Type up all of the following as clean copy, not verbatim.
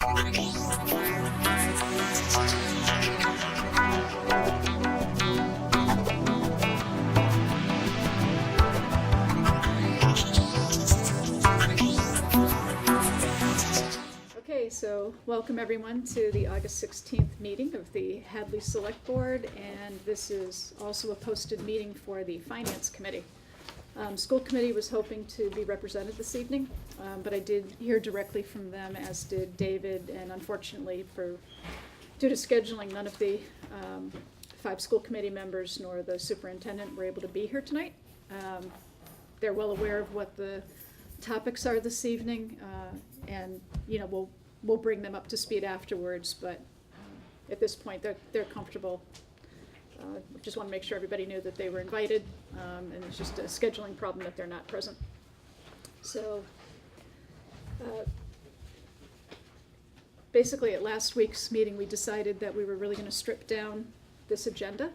Okay, so welcome everyone to the August 16th meeting of the Hadley Select Board, and this is also a posted meeting for the Finance Committee. School Committee was hoping to be represented this evening, but I did hear directly from them, as did David, and unfortunately due to scheduling, none of the 5 school committee members nor the superintendent were able to be here tonight. They're well aware of what the topics are this evening, and we'll bring them up to speed afterwards, but at this point they're comfortable. Just want to make sure everybody knew that they were invited, and it's just a scheduling problem that they're not present. So basically at last week's meeting we decided that we were really going to strip down this agenda,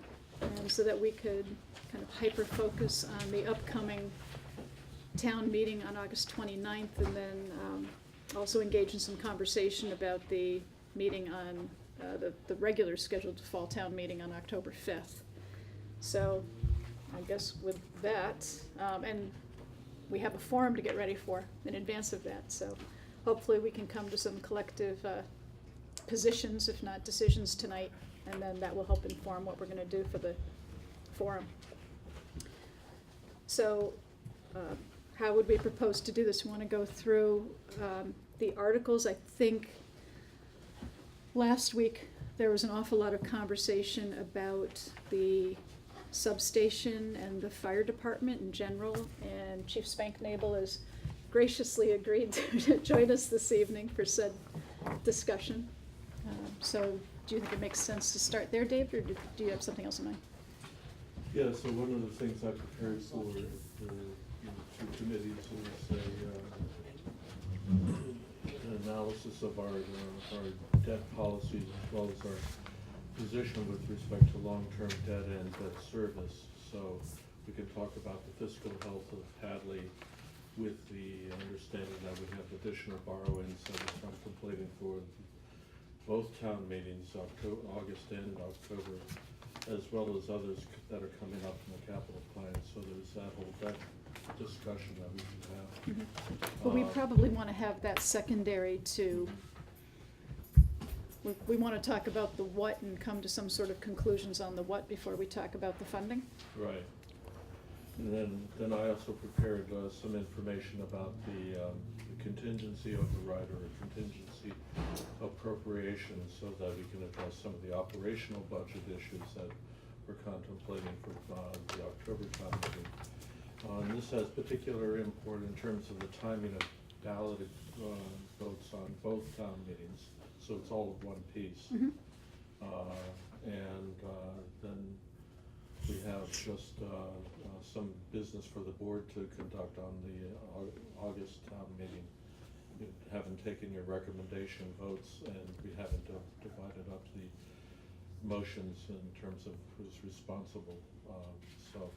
so that we could kind of hyper-focus on the upcoming town meeting on August 29th, and then also engage in some conversation about the meeting on the regular scheduled fall town meeting on October 5th. So I guess with that, and we have a forum to get ready for in advance of that, so hopefully we can come to some collective positions, if not decisions, tonight, and then that will help inform what we're going to do for the forum. So how would we propose to do this? We want to go through the articles. I think last week there was an awful lot of conversation about the substation and the fire department in general, and Chief Spanknable has graciously agreed to join us this evening for said discussion. So do you think it makes sense to start there, Dave, or do you have something else in mind? Yeah, so one of the things I prepared for the 2 committees is an analysis of our debt policies, as well as our position with respect to long-term debt and debt service. So we can talk about the fiscal health of Hadley with the understanding that we have additional borrowings that we're contemplating for both town meetings, August and October, as well as others that are coming up in the capital plan. So there's that whole debt discussion that we can have. Mm-hmm. But we probably want to have that secondary to, we want to talk about the what and come to some sort of conclusions on the what before we talk about the funding. Right. And then I also prepared some information about the contingency override or contingency appropriation, so that we can address some of the operational budget issues that we're contemplating for the October town meeting. This has particular import in terms of the timing of ballot votes on both town meetings, so it's all of one piece. Mm-hmm. And then we have just some business for the board to conduct on the August town meeting. You haven't taken your recommendation votes, and we haven't divided up the motions in terms of who's responsible. So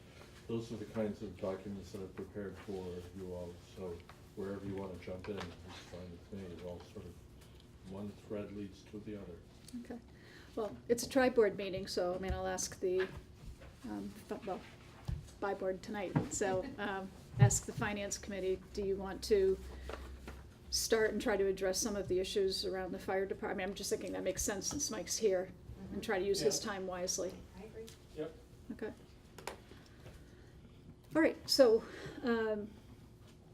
those are the kinds of documents that I've prepared for you all. So wherever you want to jump in is fine with me. It all sort of one thread leads to the other. Okay. Well, it's a tri-board meeting, so I mean, I'll ask the by-board tonight. So ask the Finance Committee, do you want to start and try to address some of the issues around the fire department? I mean, I'm just thinking that makes sense since Mike's here, and try to use his time wisely. I agree. Yep. Okay. All right, so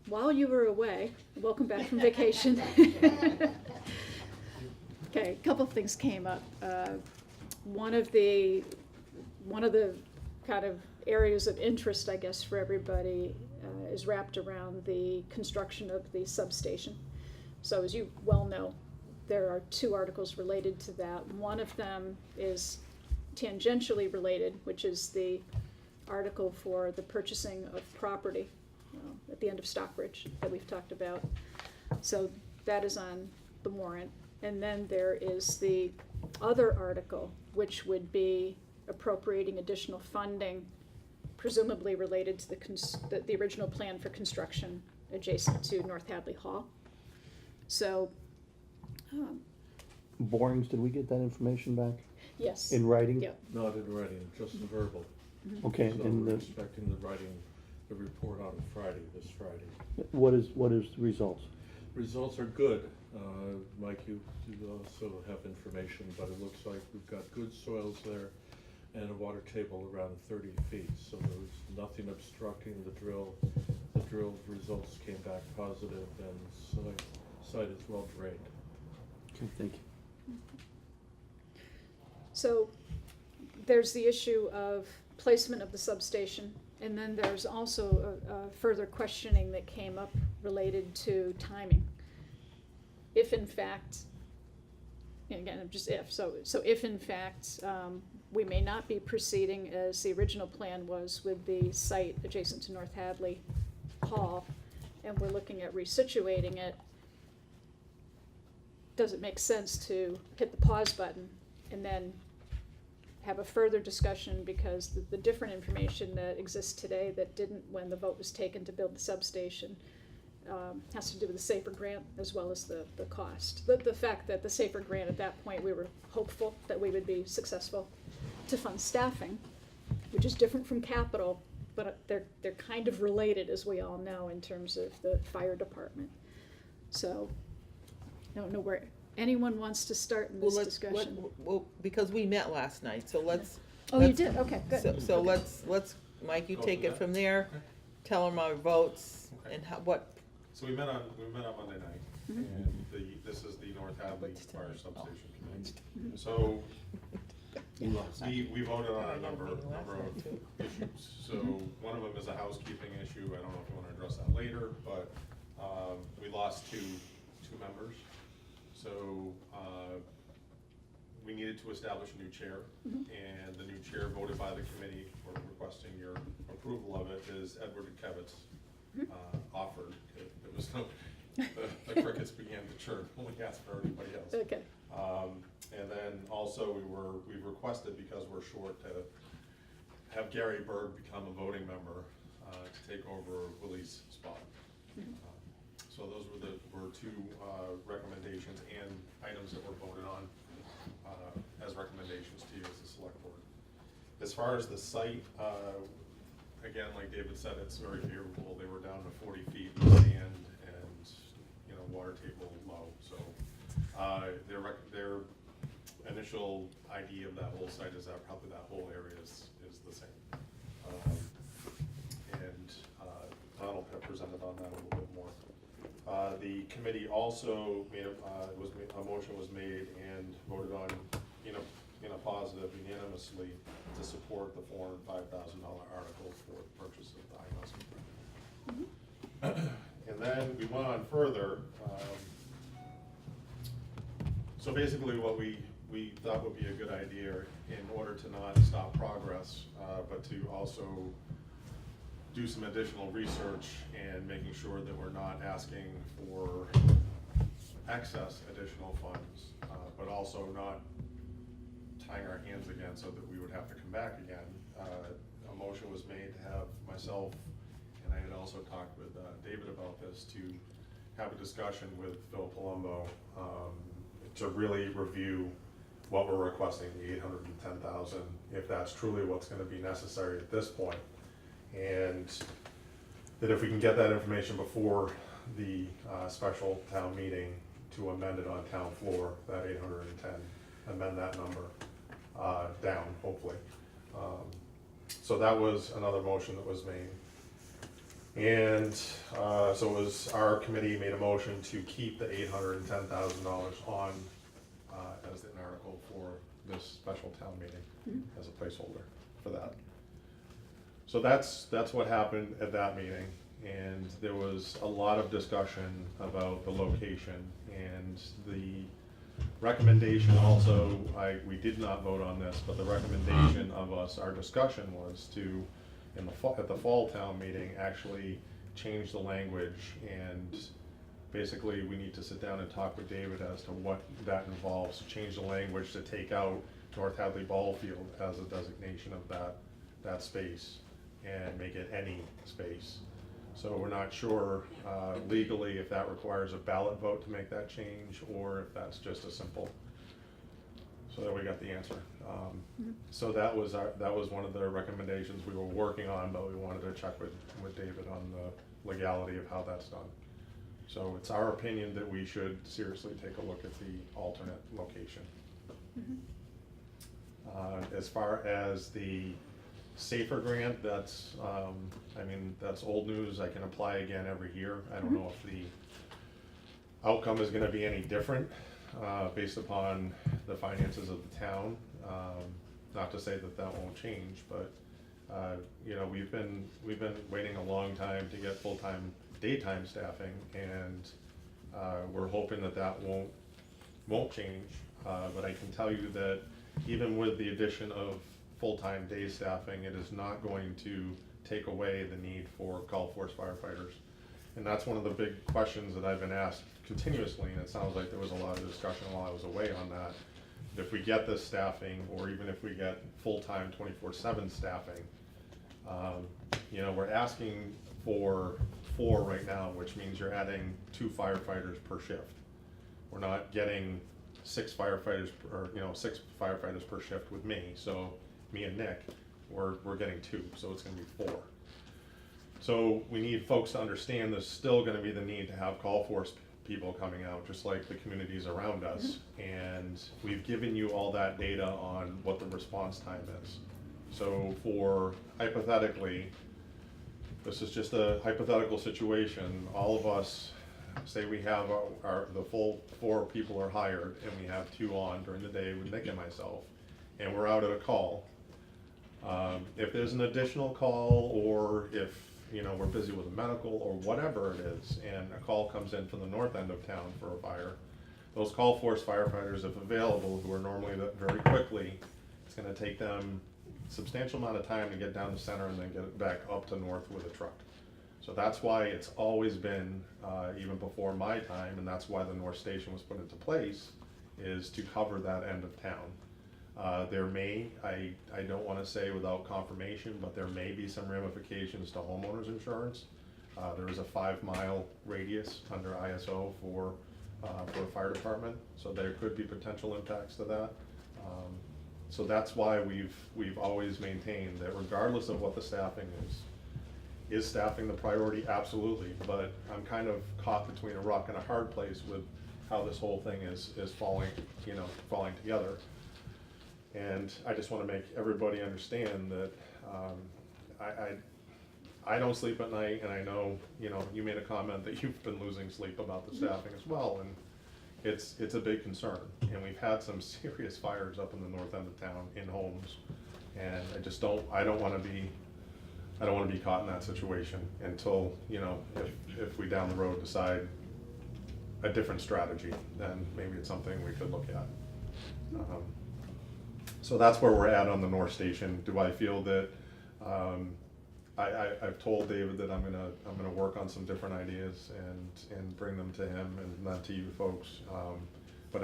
while you were away, welcome back from vacation. Okay, a couple of things came up. One of the kind of areas of interest, I guess, for everybody is wrapped around the construction of the substation. So as you well know, there are 2 articles related to that. One of them is tangentially related, which is the article for the purchasing of property at the end of Stockbridge that we've talked about. So that is on the warrant. And then there is the other article, which would be appropriating additional funding, presumably related to the original plan for construction adjacent to North Hadley Hall. So Um, Borings, did we get that information back Yes. in writing? Yeah. Not in writing, just the verbal. Okay, So and we're the, expecting the writing, the report on Friday, this Friday. what is the results? Results are good. Mike, you also have information, but it looks like we've got good soils there and a water table around 30 feet, so there's nothing obstructing the drill. The drill results came back positive and site is well drained. Okay, thank you. So there's the issue of placement of the substation, and then there's also a further questioning that came up related to timing. If in fact, and again, just if, so if in fact, we may not be proceeding as the original plan was with the site adjacent to North Hadley Hall, and we're looking at resituating it, does it make sense to hit the pause button and then have a further discussion, because the different information that exists today that didn't when the vote was taken to build the substation has to do with the SAFER grant as well as the cost. The fact that the SAFER grant, at that point, we were hopeful that we would be successful to fund staffing, which is different from capital, but they're kind of related, as we all know, in terms of the fire department. So I don't know where anyone wants to start in this discussion. Well, because we met last night, so let's. Oh, you let's- did? Okay, good. So Okay. let's, Mike, you Go take from it there. from there, Okay. tell them our votes Okay. and how, what, So we met on Monday night, Mhm. and this is the North Hadley What's Fire tonight? Substation Committee. Mhm. So You lost. we voted on I a didn't number mean last of night, too. issues. So Mm-hmm. one of them is a housekeeping issue, I don't know if you wanna address that later, but, we lost two members. So, we needed to establish a new chair, Mhm. and the new chair voted by the committee, or requesting your approval of it, is Edward Kevitz. Mhm. Offered, it was no, the crickets began to chirp when we asked for anybody else. Okay. And then also we requested, because we're short, to have Gary Berg become a voting member, to take over Willie's spot. Mhm. So those were two recommendations and items that were voted on as recommendations to you as the select board. As far as the site, again, like David said, it's very favorable. They were down to 40 feet in sand and, water table low. So their initial idea of that whole site is that probably that whole area is the same. And Donald had presented on that a little bit more. The committee also a motion was made and voted on in a positive unanimously to support the $405,000 article for the purchase of the IMAS. And then we went on further. So basically what we thought would be a good idea in order to not stop progress, but to also do some additional research and making sure that we're not asking for excess additional funds, but also not tying our hands again so that we would have to come back again. A motion was made to have myself, and I had also talked with David about this, to have a discussion with Phil Palumbo, to really review what we're requesting, the $810,000, if that's truly what's gonna be necessary at this point. And that if we can get that information before the special town meeting, to amend it on town floor, that 810, amend that number down, hopefully. So that was another motion that was made. And so it was, our committee made a motion to keep the $810,000 on as an article for this special town meeting, as a placeholder for that. So that's what happened at that meeting, and there was a lot of discussion about the location, and the recommendation also, we did not vote on this, but the recommendation of us, our discussion was to, at the fall town meeting, actually change the language, and basically we need to sit down and talk with David as to what that involves, change the language to take out North Hadley Ball Field as a designation of that space, and make it any space. So we're not sure legally if that requires a ballot vote to make that change, or if that's just a simple, so that we got the answer. So that was one of the recommendations we were working on, but we wanted to check with David on the legality of how that's done. So it's our opinion that we should seriously take a look at the alternate location. As far as the SAFER grant, that's, I mean, that's old news. I can apply again every year. I don't know if the outcome is gonna be any different, based upon the finances of the town. Not to say that that won't change, but, you know, we've been waiting a long time to get full-time daytime staffing, and, we're hoping that that won't change. But I can tell you that even with the addition of full-time day staffing, it is not going to take away the need for call force firefighters. And that's one of the big questions that I've been asked continuously, and it sounds like there was a lot of discussion while I was away on that. If we get this staffing, or even if we get full-time 24/7 staffing, you know, we're asking for 4 right now, which means you're adding 2 firefighters per shift. We're not getting 6 firefighters, or, you know, 6 firefighters per shift with me, so me and Nick, we're getting 2, so it's gonna be 4. So we need folks to understand there's still gonna be the need to have call force people coming out, just like the communities around us. And we've given you all that data on what the response time is. So for, hypothetically, this is just a hypothetical situation, all of us, say we have the full 4 people are hired, and we have 2 on during the day with Nick and myself, and we're out at a call. If there's an additional call, or if, you know, we're busy with a medical or whatever it is, and a call comes in from the north end of town for a fire, those call force firefighters, if available, who are normally very quickly, it's gonna take them a substantial amount of time to get down the center and then get back up to north with a truck. So that's why it's always been, even before my time, and that's why the North Station was put into place, is to cover that end of town. There may, I don't wanna say without confirmation, but there may be some ramifications to homeowners insurance. There is a 5-mile radius under ISO for a fire department, so there could be potential impacts to that. So that's why we've always maintained that regardless of what the staffing is staffing the priority? Absolutely, but I'm kind of caught between a rock and a hard place with how this whole thing is falling, you know, falling together. And I just wanna make everybody understand that, I don't sleep at night, and I know, you know, you made a comment that you've been losing sleep about the staffing as well, and it's a big concern. And we've had some serious fires up in the north end of town in homes, and I don't wanna be caught in that situation until, you know, if we down the road decide a different strategy, then maybe it's something we could look at. So that's where we're at on the North Station. Do I feel that, I've told David that I'm gonna work on some different ideas and bring them to him and not to you folks. But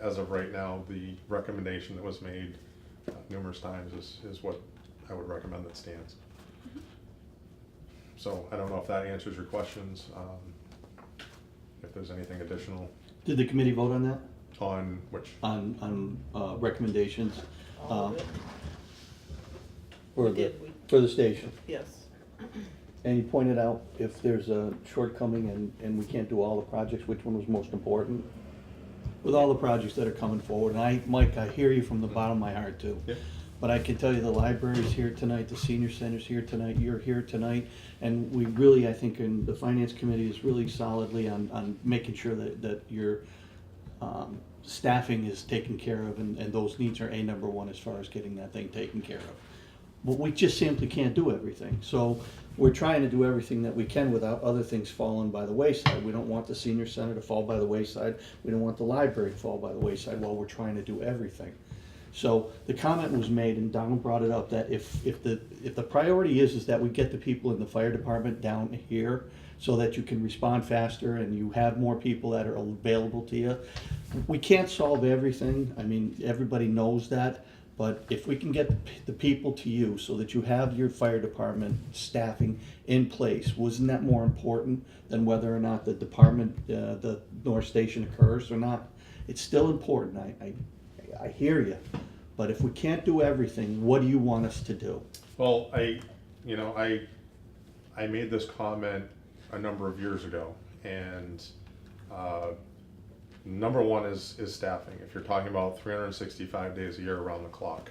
as of right now, the recommendation that was made numerous times is what I would recommend that stands. So I don't know if that answers your questions, if there's anything additional Did the committee vote on that? on which. On recommendations? All of it. For We the, did, for the station? Yes. And he pointed out if there's a shortcoming and we can't do all the projects, which one was most important? With all the projects that are coming forward, and Mike, I hear you from the bottom of my heart too. Yep. But I can tell you the library's here tonight, the senior center's here tonight, you're here tonight, and we really, I think, in the finance committee is really solidly on making sure that your staffing is taken care of, and those needs are number one as far as getting that thing taken care of. But we just simply can't do everything, so we're trying to do everything that we can without other things falling by the wayside. We don't want the senior center to fall by the wayside, we don't want the library to fall by the wayside while we're trying to do everything. So the comment was made, and Donald brought it up, that if the priority is that we get the people in the fire department down here so that you can respond faster and you have more people that are available to you. We can't solve everything, I mean, everybody knows that, But if we can get the people to you so that you have your fire department staffing in place, wasn't that more important than whether or not the department, the North Station occurs or not? It's still important, I hear you, but if we can't do everything, what do you want us to do? Well, I made this comment a number of years ago, and number one is staffing. If you're talking about 365 days a year around the clock,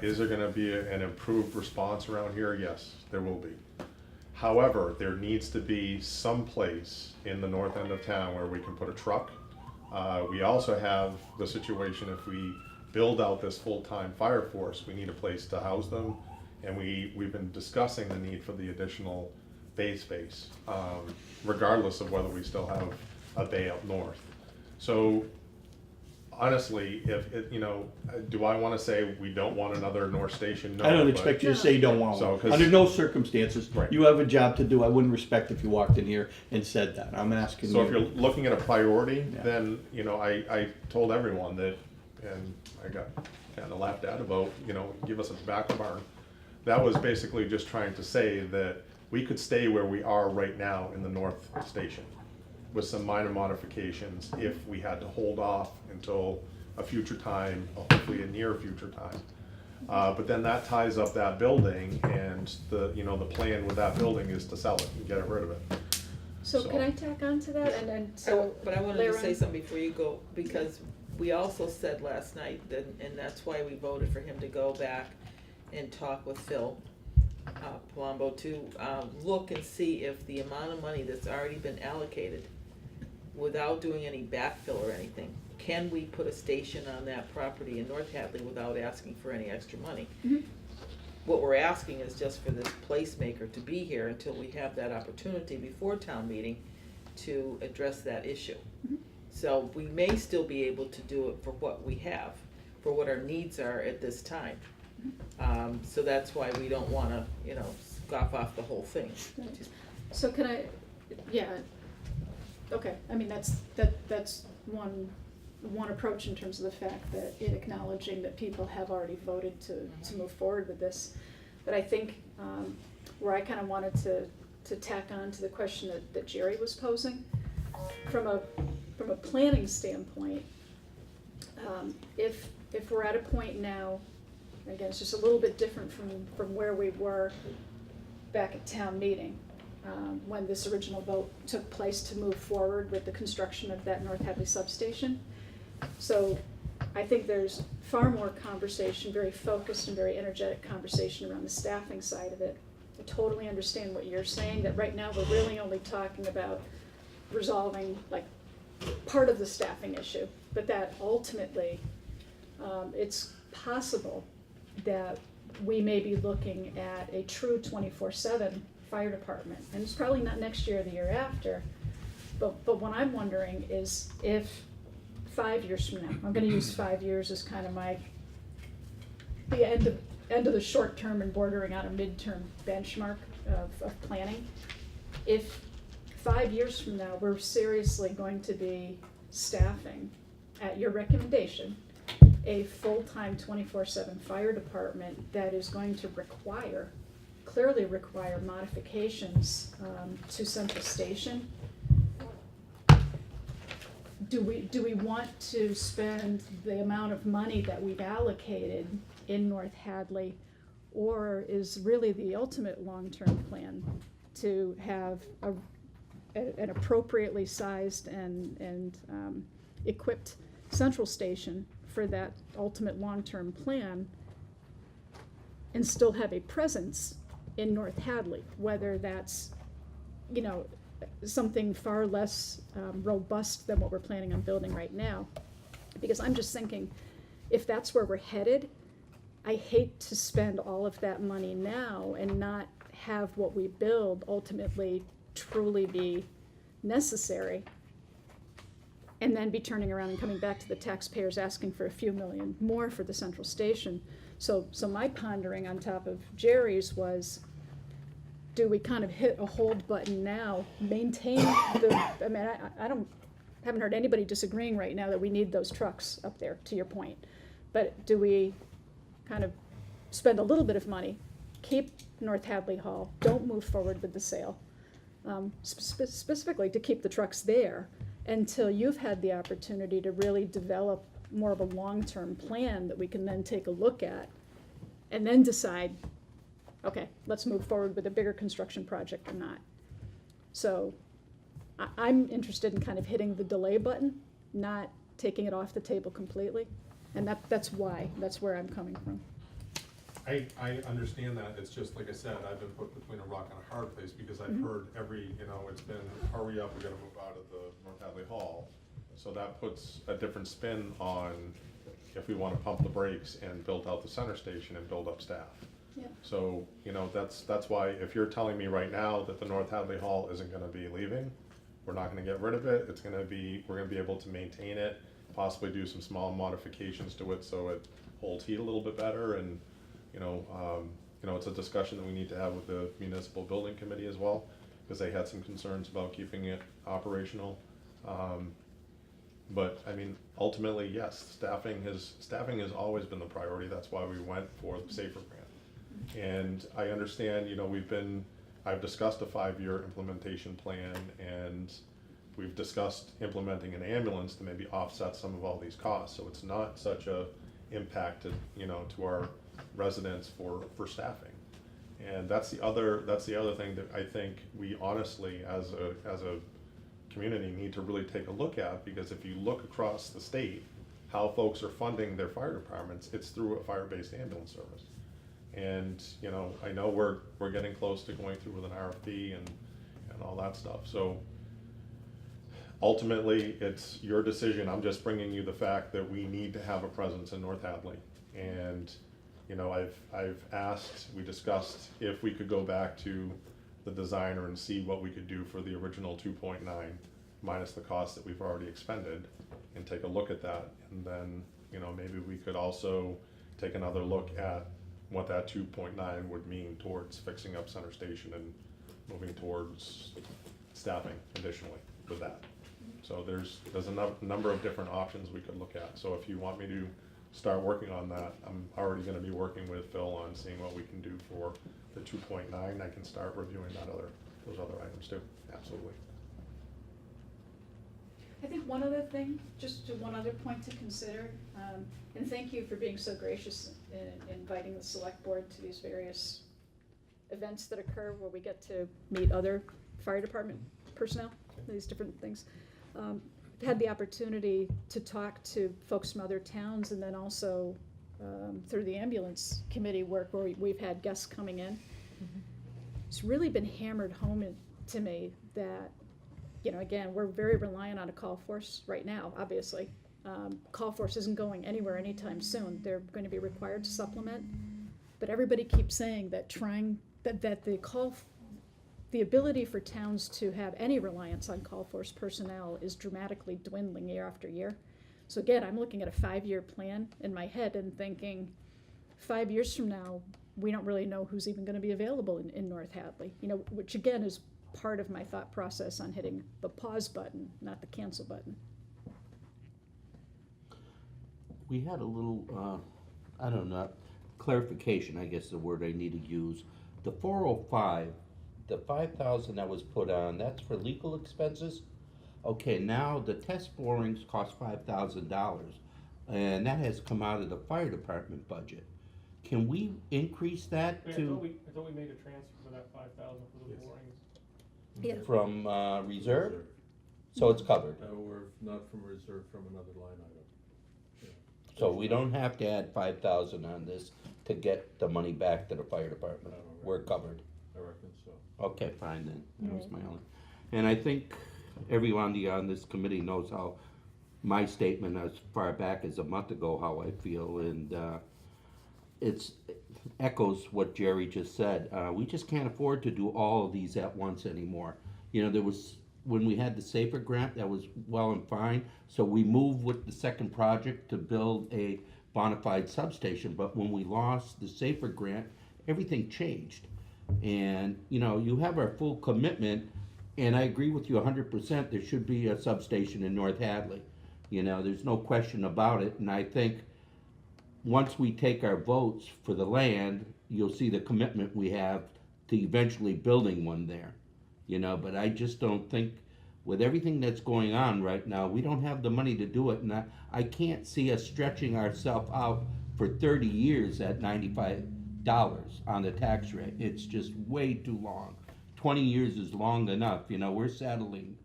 is there gonna be an improved response around here? Yes, there will be. However, there needs to be some place in the north end of town where we can put a truck. We also have the situation, if we build out this full-time fire force, we need a place to house them. And we've been discussing the need for the additional bay space, regardless of whether we still have a bay up north. So honestly, do I wanna say we don't want another North Station? No, I don't but- expect you to say you don't want So, one. 'cause- Under no circumstances, Right. you have a job to do. I wouldn't respect if you walked in here and said that. I'm asking you. So if you're looking at a priority, Yeah. then, I told everyone that, and I got kinda laughed at about, give us a tobacco barn. That was basically just trying to say that we could stay where we are right now in the North Station with some minor modifications if we had to hold off until a future time, hopefully a near future time. But then that ties up that building, and the plan with that building is to sell it and get rid of it. So can I tack on to that, and then, But I wanted later to say on- something before you go, because we also said last night, that, and that's why we voted for him to go back and talk with Phil Palumbo to look and see if the amount of money that's already been allocated, without doing any backfill or anything, can we put a station on that property in North Hadley without asking for any extra money? Mhm. What we're asking is just for this placemaker to be here until we have that opportunity before town meeting to address that issue. Mhm. So we may still be able to do it for what we have, for what our needs are at this time. So that's why we don't wanna, scoff off the whole thing. Right. So can I, yeah, okay, I mean, that's one approach in terms of the fact that in acknowledging that people have already voted to move forward with this. But I think, where I kinda wanted to tack on to the question that Jerry was posing, from a planning standpoint, if we're at a point now, again, it's just a little bit different from where we were back at town meeting, when this original vote took place to move forward with the construction of that North Hadley substation. So I think there's far more conversation, very focused and very energetic conversation around the staffing side of it. I totally understand what you're saying, that right now we're really only talking about resolving like part of the staffing issue, but that ultimately, it's possible that we may be looking at a true 24/7 fire department, and it's probably not next year or the year after, but what I'm wondering is if 5 years from now, I'm gonna use 5 years as kind of the end of the short term and bordering on a midterm benchmark of planning. If 5 years from now, we're seriously going to be staffing, at your recommendation, a full-time 24/7 fire department that is going to clearly require modifications to Central Station, do we want to spend the amount of money that we've allocated in North Hadley, or is really the ultimate long-term plan to have an appropriately sized and equipped Central Station for that ultimate long-term plan, and still have a presence in North Hadley, whether that's, something far less robust than what we're planning on building right now. Because I'm just thinking, if that's where we're headed, I hate to spend all of that money now and not have what we build ultimately truly be necessary, and then be turning around and coming back to the taxpayers asking for a few million more for the Central Station. So my pondering on top of Jerry's was, do we kind of hit a hold button now, maintain I haven't heard anybody disagreeing right now that we need those trucks up there, to your point. But do we kind of spend a little bit of money, keep North Hadley Hall, don't move forward with the sale, specifically to keep the trucks there until you've had the opportunity to really develop more of a long-term plan that we can then take a look at and then decide, okay, let's move forward with a bigger construction project or not. So I'm interested in kind of hitting the delay button, not taking it off the table completely. And that's where I'm coming from. I understand that, it's just, like I said, I've been put between a rock and a hard place, because I've heard it's been, hurry up, we gotta move out of the North Hadley Hall. So that puts a different spin on if we wanna pump the brakes and build out the center station and build up staff. Yeah. So, that's why, if you're telling me right now that the North Hadley Hall isn't gonna be leaving, we're not gonna get rid of it, we're gonna be able to maintain it, possibly do some small modifications to it so it holds heat a little bit better, and it's a discussion that we need to have with the municipal building committee as well, because they had some concerns about keeping it operational. But I mean, ultimately, yes, staffing has always been the priority. That's why we went for the SAFER grant. And I understand, I've discussed a 5-year implementation plan, and we've discussed implementing an ambulance to maybe offset some of all these costs. So it's not such a impact to our residents for staffing. And that's the other thing that I think we honestly, as a community, need to really take a look at, because if you look across the state, how folks are funding their fire departments, it's through a fire-based ambulance service. And I know we're getting close to going through with an RFP and all that stuff. So ultimately, it's your decision. I'm just bringing you the fact that we need to have a presence in North Hadley. And I've asked, we discussed if we could go back to the designer and see what we could do for the original 2.9 minus the cost that we've already expended, and take a look at that. And then, maybe we could also take another look at what that 2.9 would mean towards fixing up Center Station and moving towards staffing additionally with that. So there's a number of different options we could look at. So if you want me to start working on that, I'm already gonna be working with Phil on seeing what we can do for the 2.9. I can start reviewing those other items too, absolutely. I think one other thing, just one other point to consider, and thank you for being so gracious in inviting the select board to these various events that occur where we get to meet other fire department personnel, these different things. Had the opportunity to talk to folks from other towns, and then also through the ambulance committee work where we've had guests coming in. Mm-hmm. It's really been hammered home to me that, again, we're very reliant on a call force right now, obviously. Call force isn't going anywhere anytime soon. They're going to be required to supplement, but everybody keeps saying that the ability for towns to have any reliance on call force personnel is dramatically dwindling year after year. So again, I'm looking at a 5-year plan in my head and thinking 5 years from now, we don't really know who's even going to be available in North Hadley, which again is part of my thought process on hitting the pause button, not the cancel button. We had a little, I don't know, clarification, I guess is the word I need to use. The 405, the 5,000 that was put on, that's for legal expenses? Okay, now the test borings cost $5,000, and that has come out of the fire department budget. Can we increase that I to, thought we made a transfer for that 5,000 for the Yes. borings. Yeah. from reserve? So it's covered. Or not from reserve, from another line item. Yeah. So we don't have to add 5,000 on this to get the money back to the fire department. I don't reckon. We're covered. I reckon so. Okay, fine then. That was my only. And I think everyone on this committee knows how my statement as far back as a month ago, how I feel, and it echoes what Jerry just said. We just can't afford to do all of these at once anymore. There was, when we had the SAFER grant, that was well and fine. So we moved with the second project to build a bona fide substation. But when we lost the SAFER grant, everything changed. And, you have our full commitment, and I agree with you 100%, there should be a substation in North Hadley. There's no question about it, and I think once we take our votes for the land, you'll see the commitment we have to eventually building one there. You know, but I just don't think, with everything that's going on right now, we don't have the money to do it, and I can't see us stretching ourselves out for 30 years at $95 on the tax rate. It's just way too long. 20 years is long enough, you know, we're settling,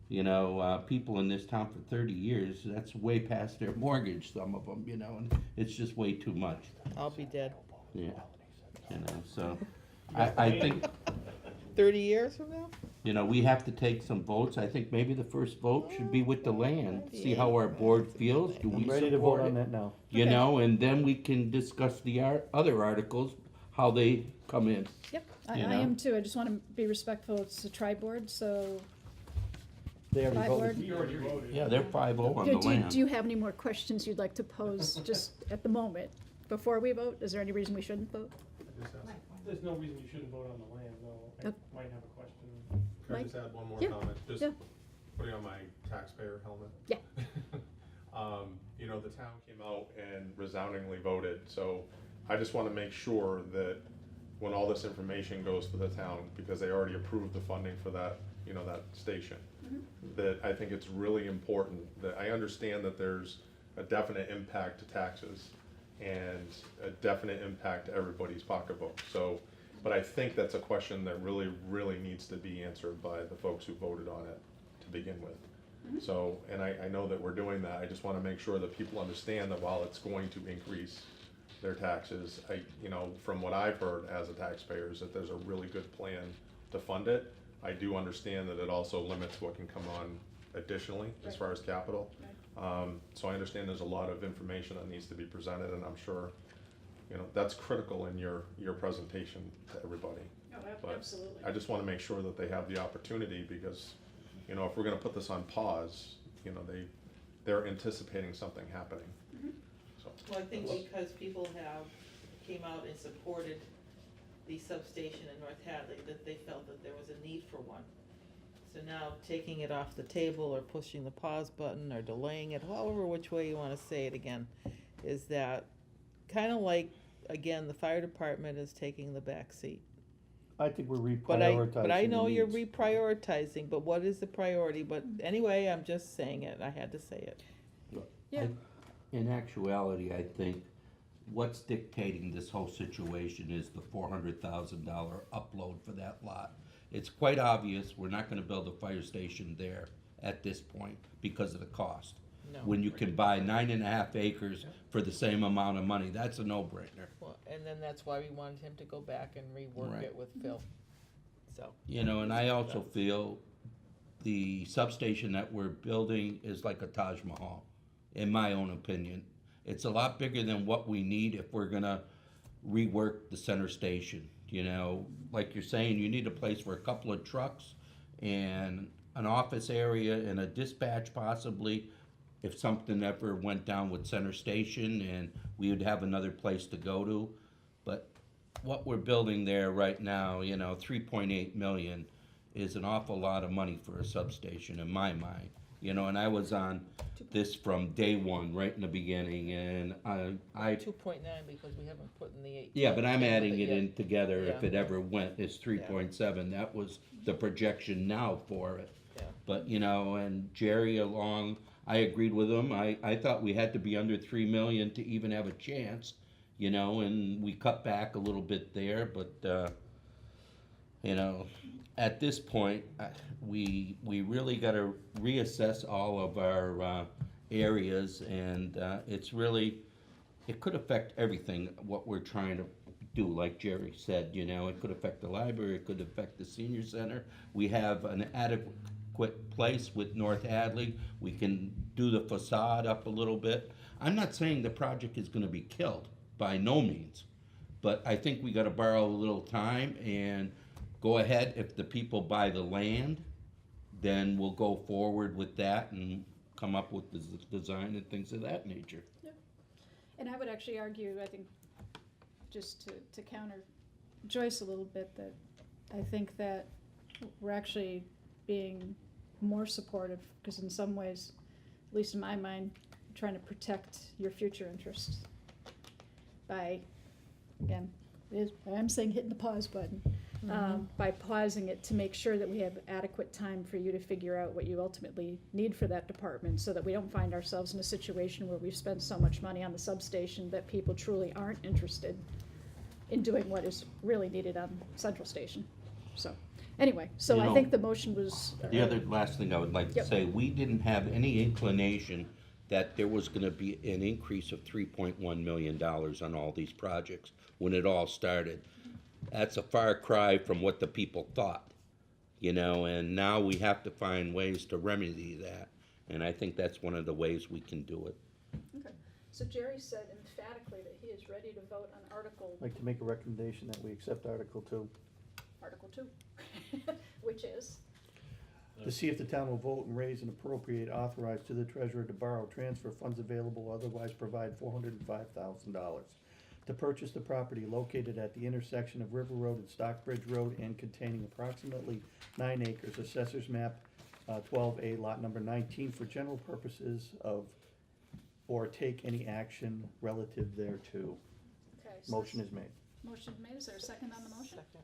you know, people in this town for 30 years, that's way past their mortgage, some of them, you know, and it's just way too much, I'll be dead yeah. You know, so, I think, 30 years from now? you know, we have to take some votes. I think maybe the first vote should be with the land, see how our board feels, do we I'm ready to vote support on it? that now. You Okay. know, and then we can discuss the other articles, how they come in. Yep, You I know? am too. I just want to be respectful. It's a tri-board, so They already Five voted. word. We already voted. Yeah, they're 5-0 on the do land. you have any more questions you'd like to pose just at the moment before we vote? Is there any reason we shouldn't vote? There's no reason you shouldn't vote on the land, no. I Okay. might have a question. Can I Mike? just add one more Yeah, comment? Just yeah. putting on my taxpayer helmet. Yeah. You know, the town came out and resoundingly voted, so I just wanna make sure that when all this information goes to the town, because they already approved the funding for that, you know, that station, that I think it's really important, that I understand that there's a definite impact to taxes and a definite impact to everybody's pocketbook, so, but I think that's a question that really, really needs to be answered by the folks who voted on it to begin with. So, and I know that we're doing that, I just wanna make sure that people understand that while it's going to increase their taxes, you know, from what I've heard as a taxpayer, is that there's a really good plan to fund it. I do understand that it also limits what can come on additionally as far as capital. So I understand there's a lot of information that needs to be presented, and I'm sure, you know, that's critical in your presentation to everybody. But I just wanna make sure that they have the opportunity, because, you know, if we're gonna put this on pause, you know, they're anticipating something happening. So, Well, I think because people came out and supported the substation in North Hadley, that they felt that there was a need for one. So now taking it off the table or pushing the pause button or delaying it, however which way you wanna say it again, is that kinda like, again, the fire department is taking the back seat. I think we're But reprioritizing I the know you're needs. reprioritizing, but what is the priority? But anyway, I'm just saying it, I had to say it. Yeah. In actuality, I think what's dictating this whole situation is the $400,000 upload for that lot. It's quite obvious we're not gonna build a fire station there at this point because of the cost. No. When you can buy 9.5 acres for the same amount of money, that's a no-brainer. Well, and then that's why we wanted him to go back and rework Right. it with Phil, so. You know, and I also feel the substation that we're building is like a Taj Mahal, in my own opinion. It's a lot bigger than what we need if we're gonna rework the center station, you know? Like you're saying, you need a place for a couple of trucks and an office area and a dispatch possibly, if something ever went down with center station, and we would have another place to go to. But what we're building there right now, you know, 3.8 million is an awful lot of money for a substation in my mind. You know, and I was on this from day one, right in the beginning, and I 2.9 because we haven't put in the 8. yeah, but I'm adding it yet. in together if Yeah. it ever went, it's 3.7, that was the projection now for it. Yeah. But, you know, and Jerry I agreed with him, I thought we had to be under 3 million to even have a chance, you know, and we cut back a little bit there, but, you know, at this point, we really gotta reassess all of our, areas, and, it's really, it could affect everything, what we're trying to do, like Jerry said, you know, it could affect the library, it could affect the senior center. We have an adequate place with North Hadley, we can do the facade up a little bit. I'm not saying the project is gonna be killed, by no means, but I think we gotta borrow a little time and go ahead, if the people buy the land, then we'll go forward with that and come up with the design and things of that nature. And I would actually argue, I think, just to counter Joyce a little bit, that I think that we're actually being more supportive, because in some ways, at least in my mind, trying to protect your future interests. by, again, I'm saying hitting the pause button, by pausing it to make sure that we have adequate time for you to figure out what you ultimately need for that department, so that we don't find ourselves in a situation where we've spent so much money on the substation that people truly aren't interested in doing what is really needed on Central Station. So, anyway, so You I know, think the motion was. The other last thing I would like to Yep. say, we didn't have any inclination that there was gonna be an increase of $3.1 million on all these projects when it all started. That's a far cry from what the people thought, you know, and now we have to find ways to remedy that. And I think that's one of the ways we can do it. Okay, so Jerry said emphatically that he is ready to vote on I'd like to make a recommendation that we accept Article 2. Article 2, which is, To see if the town will vote and raise and appropriate, authorize to the treasurer to borrow, transfer funds available, otherwise provide $405,000 to purchase the property located at the intersection of River Road and Stockbridge Road and containing approximately 9 acres, Assessors Map 12A, Lot Number 19, for general purposes of, or take any action relative thereto. okay. So Motion is made. Motion made, is there a second on the motion? Second.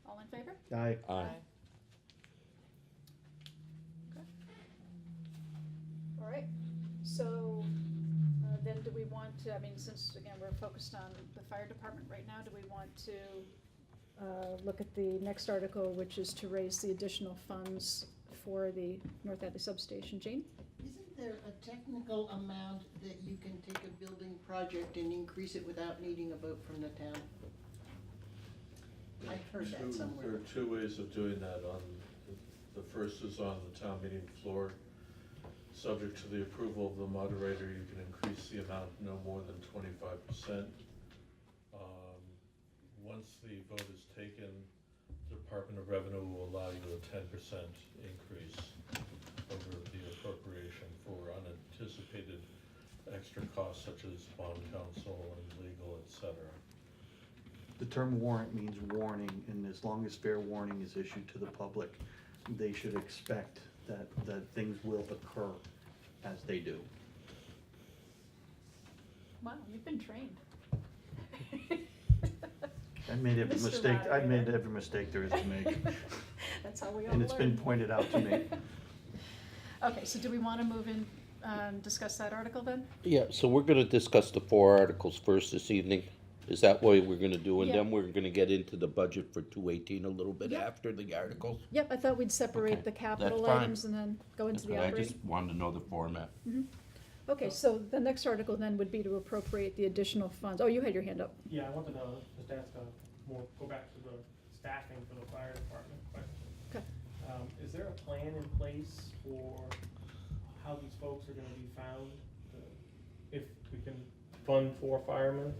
All in favor? Aye. Okay. All right, so, then do we want to, I mean, since, again, we're focused on the fire department right now, do we want to, look at the next article, which is to raise the additional funds for the North Hadley substation? Jean? Isn't there a technical amount that you can take a building project and increase it without needing a vote from the town? I've heard that There somewhere. are two ways of doing that. The first is on the town meeting floor. Subject to the approval of the moderator, you can increase the amount no more than 25%. Once the vote is taken, the Department of Revenue will allow you a 10% increase over the appropriation for unanticipated extra costs such as bond counsel and legal, etc. The term warrant means warning, and as long as fair warning is issued to the public, they should expect that things will occur as they do. Wow, you've been trained. I made every Mr. mistake, I made Moderator. every mistake there is to make, That's how we all and it's been learn. pointed out to me. Okay, so do we want to move in, discuss that article then? Yeah, so we're gonna discuss the 4 articles first this evening. Is that what we're gonna do? And Yeah. then we're gonna get into the budget for 218 a little bit Yeah. after the articles? Yep, I thought we'd separate Okay, the capital that's fine. items and then go into the I operating. just wanted to know the format. Okay, so the next article then would be to appropriate the additional funds. Oh, you had your hand up. Yeah, I want to know, just ask more, go back to the staffing for the fire department question. Okay. Is there a plan in place for how these folks are gonna be found? If we can fund 4 firemen,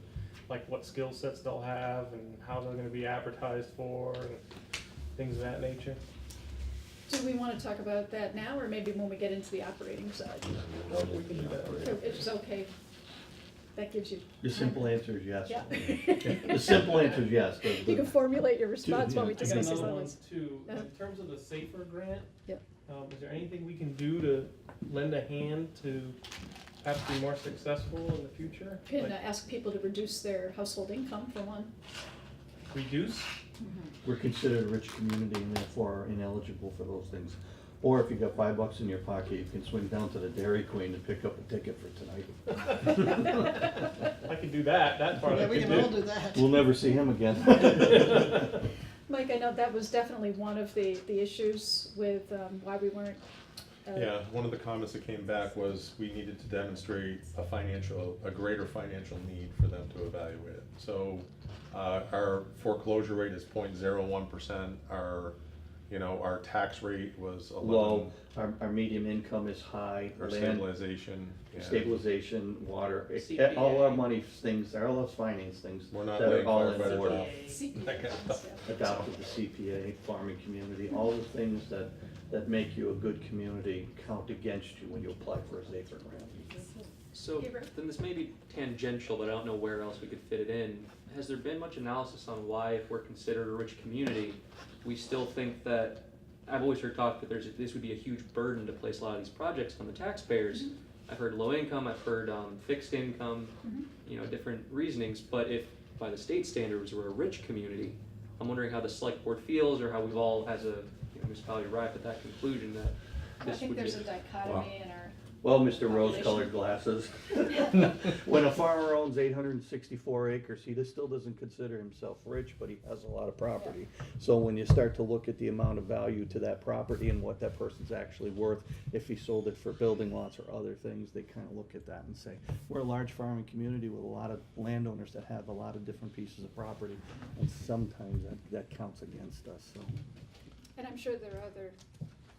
like what skill sets they'll have and how they're gonna be advertised for and things of that nature? Do we want to talk about that now, or maybe when we get into the operating side? No, we can do that. So it's okay. That gives you. The simple answer is yes. Yeah. The simple answer is yes. You can formulate your response while we I got discuss these another one others. too, Uh-huh. in terms of the SAFER grant. Yep. Is there anything we can do to lend a hand to perhaps be more successful in the future? Can Like, ask people to reduce their household income for one. reduce? We're considered a rich community and therefore are ineligible for those things. Or if you got $5 in your pocket, you can swing down to the Dairy Queen and pick up a ticket for tonight. I can do that part I Yeah, we can can all do. do that. We'll never see him again. Mike, I know that was definitely one of the issues with why we weren't. Yeah, one of the comments that came back was we needed to demonstrate a greater financial need for them to evaluate it. So, our foreclosure rate is 0.01%, our tax rate was 11. Low, our medium income is high, Our land, stabilization. yeah. stabilization, water, CPA. all our money things, all those finance things We're not that are laying all in firefighters order. off. CPA funds, yeah. Adopted the CPA, farming community, all the things that make you a good community count against you when you apply for a SAFER grant. So, Gabriel? then this may be tangential, but I don't know where else we could fit it in. Has there been much analysis on why, if we're considered a rich community, we still think that, I've always heard talk that this would be a huge burden to place a lot of these projects on the taxpayers, I've heard low income, I've heard fixed income, different reasonings, but if by the state standards we're a rich community, I'm wondering how the select board feels, or how we've all, as a municipality, arrived at that conclusion that I this think would there's be. a dichotomy in our, Well, Mr. Rose-colored glasses. When a farmer owns 864 acres, he still doesn't consider himself rich, but he has a lot of property. So when you start to look at the amount of value to that property and what that person's actually worth, if he sold it for building lots or other things, they kind of look at that and say, we're a large farming community with a lot of landowners that have a lot of different pieces of property, and sometimes that counts against us, so. and I'm sure there are other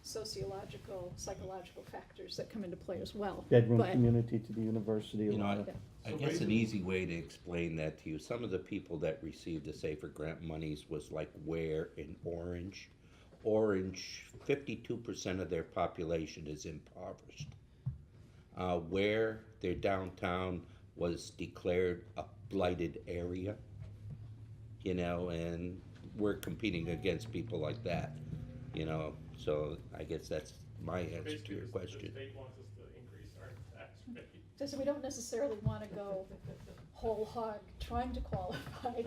sociological, psychological factors that come into play as well. Bedroom But- community to the university. a You know, lot of- I So guess an basically- easy way to explain that to you, some of the people that received the Safer Grant monies was like Ware in Orange. Orange, 52% of their population is impoverished. Ware, their downtown was declared a blighted area, and we're competing against people like that, so I guess that's my answer to Basically, your the question. state wants us to increase our tax rate. So we don't necessarily wanna go whole hog trying to qualify,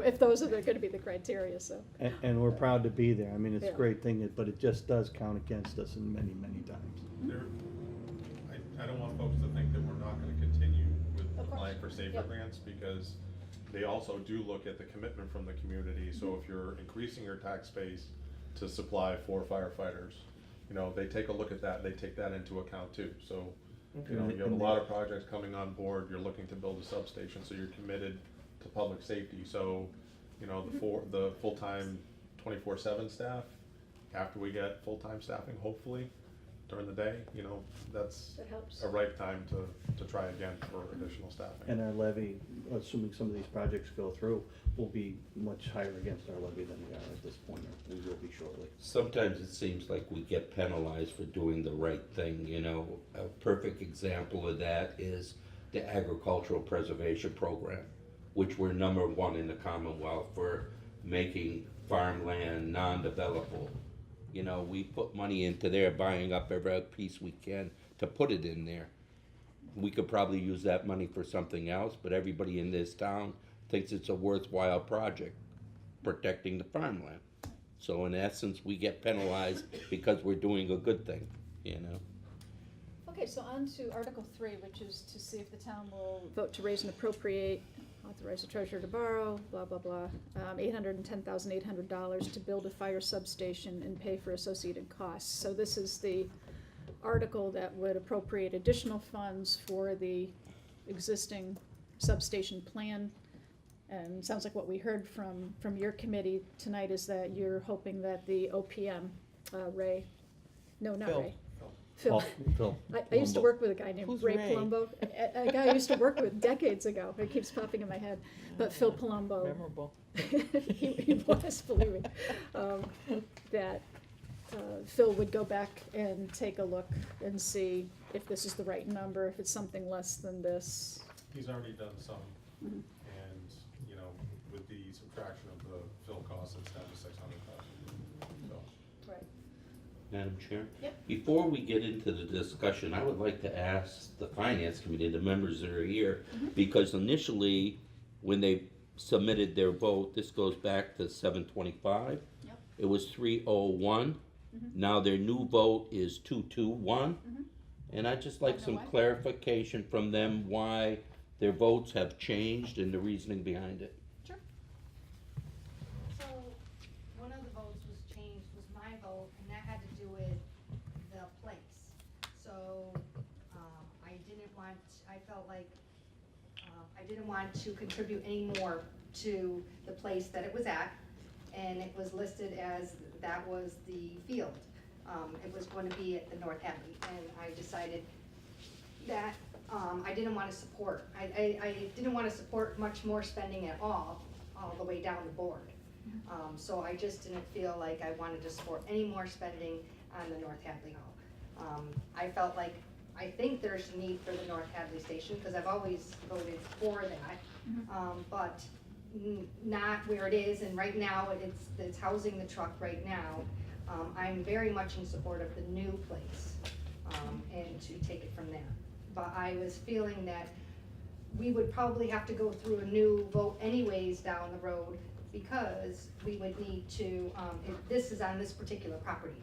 if those are gonna be the criteria, so. And we're proud to be there. I mean, it's a Yeah. great thing, but it just does count against us in many, many times. There, I don't want folks to think that we're not gonna continue with Of course. applying for safer Yep. grants, because they also do look at the commitment from the community. So if you're increasing your tax base to supply 4 firefighters, they take a look at that, they take that into account too. So, you have a lot of projects coming on board, you're looking to build a substation, so you're committed to public safety. So, the full-time 24/7 staff, after we get full-time staffing, hopefully, during the day, that's That helps. a ripe time to try again for additional staffing. And our levy, assuming some of these projects go through, will be much higher against our levy than we are at this point, or we will be shortly. Sometimes it seems like we get penalized for doing the right thing, A perfect example of that is the agricultural preservation program, which we're #1 in the Commonwealth for making farmland non-developable. We put money into there, buying up every piece we can to put it in there. We could probably use that money for something else, but everybody in this town thinks it's a worthwhile project, protecting the farmland. So in essence, we get penalized because we're doing a good thing, Okay, so on to Article 3, which is to see if the town will vote to raise and appropriate, authorize the treasurer to borrow, blah, blah, blah, $810,800 to build a fire substation and pay for associated costs. So this is the article that would appropriate additional funds for the existing substation plan. And sounds like what we heard from your committee tonight is that you're hoping that the OPM, Ray, no, not Phil. Ray. Phil. Phil. I used to work with a guy named Who's Ray Ray? Palumbo, a guy I used to work with decades ago. It keeps popping in my head. But Phil Palumbo, Memorable. he was, believe me, that Phil would go back and take a look and see if this is the right number, if it's something less than this. He's already done some, Mhm. and, with the subtraction of the fill costs, it's down to 600,000. So, Right. Madam Chair? Yep. Before we get into the discussion, I would like to ask the Finance Committee, the members that are here, because initially, when they submitted their vote, this goes back to 7/25. Yep. It was 301. Now their new vote is 221. And I'd just like Wanna know some why? clarification from them why their votes have changed and the reasoning behind it. Sure. So, one of the votes was changed, was my vote, and that had to do with the place. So, I felt like, I didn't want to contribute any more to the place that it was at, and it was listed as, that was the field. It was going to be at the North Hadley, and I decided that, I didn't want to support, I didn't want to support much more spending at all the way down the board. So I just didn't feel like I wanted to support any more spending on the North Hadley Hall. I felt like, I think there's a need for the North Hadley Station, because I've always voted for that, but not where it is, and right now, it's housing the truck right now. I'm very much in support of the new place. and to take it from there. But I was feeling that we would probably have to go through a new vote anyways down the road, because we would need to, this is on this particular property.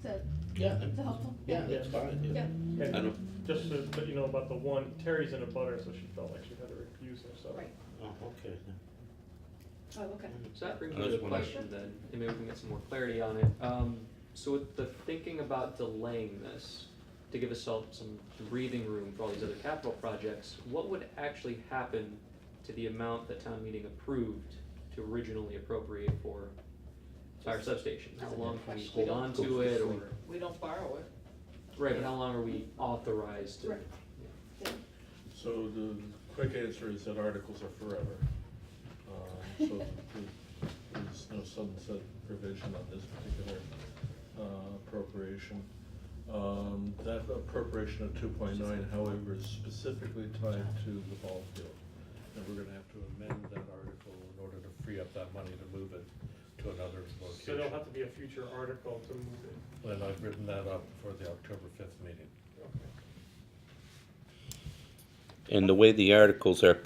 So, Yeah, is that helpful? yeah, that's fine. Yeah. I And don't, just to let you know about the one, Terry's in a butter, so she felt like she had to recuse herself. Right. Oh, okay. Oh, okay. So that brings I me to just the wanna- question then, and maybe we can get some more clarity on it. So with the thinking about delaying this, to give us all some breathing room for all these other capital projects, what would actually happen to the amount that town meeting approved to originally appropriate for fire substation? How long can we hold on to it, or, We don't borrow it. right, but how long are we authorized to? Right. So the quick answer is that articles are forever. So there's no sunset provision on this particular appropriation. That appropriation of 2.9, however, is specifically tied to the ball field. And we're gonna have to amend that article in order to free up that money to move it to another So location. there'll have to be a future article to move it. And I've written that up for the October 5th meeting. Okay. and the way the articles are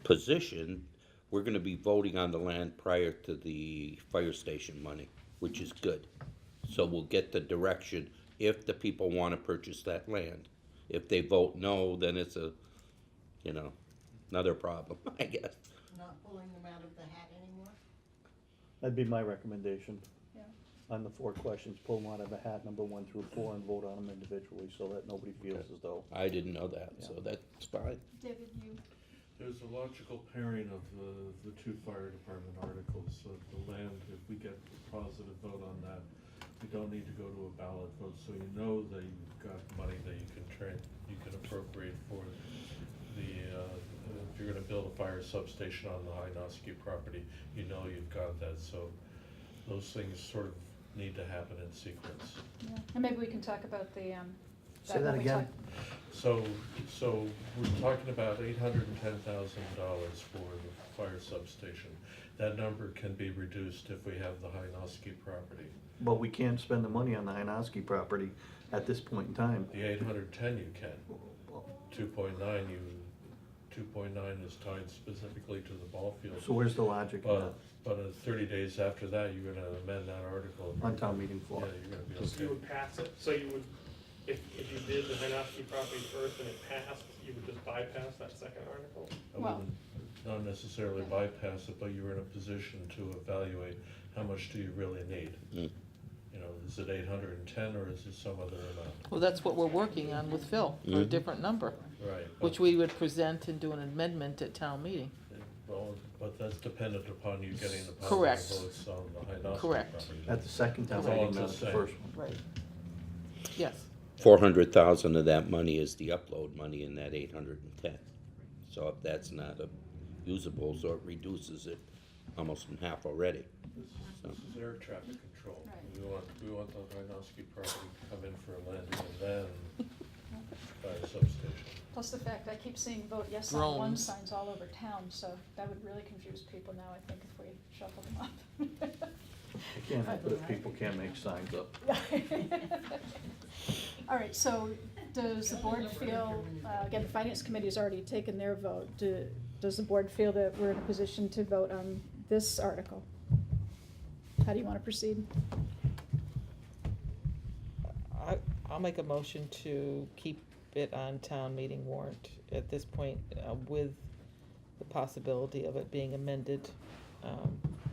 positioned, we're gonna be voting on the land prior to the fire station money, which is good. So we'll get the direction if the people wanna purchase that land. If they vote no, then it's a, another problem, I guess. Not pulling them out of the hat anymore? That'd be my recommendation. Yeah. On the 4 questions, pull them out of a hat, number 1 through 4, and vote on them individually, so that nobody feels as though. I didn't know that, so that's fine. David, you, There's a logical pairing of the 2 fire department articles. So the land, if we get a positive vote on that, we don't need to go to a ballot vote, so you know that you've got money that you can appropriate for the, if you're gonna build a fire substation on the Hynoski property, you know you've got that, so those things sort of need to happen in sequence. yeah, and maybe we can talk about the, Say that when we again. talk- So we're talking about $810,000 for the fire substation. That number can be reduced if we have the Hynoski property. But we can't spend the money on the Hynoski property at this point in time. The 810 you can. 2.9 is tied specifically to the ball field. So where's the logic in that? But 30 days after that, you're gonna amend that article. On town meeting floor. Yeah, you're gonna be So you okay. would pass it, so you would, if you did the Hanaski property first and it passed, you would just bypass that second article? I Well- wouldn't, not necessarily bypass it, but you're in a position to evaluate how much do you really need? Mm. Is it 810 or is it some other amount? Well, that's what we're working on with Phil, for a Mhm. different number, Right. which we would present and do an amendment at town meeting. Well, but that's dependent upon you getting the Correct. positive votes on the Hynoski Correct. property. At the second town That's all meeting, I'm not just the saying. first one. Right. Yes, 400,000 of that money is the upload money in that 810. So if that's not usable, so it reduces it almost in half already. This is air traffic control. Right. We want the Hynoski property to come in for a landing and then fire substation. plus the fact, I keep seeing vote yes on one Drones. signs all over town, so that would really confuse people now, I think, if we shuffle them up. You can't help it if people can't make signs up. All right, so does the board feel, again, the finance committee has already taken their vote, does the board feel that we're in a position to vote on this article? How do you want to proceed? I'll make a motion to keep it on town meeting warrant at this point, with the possibility of it being amended.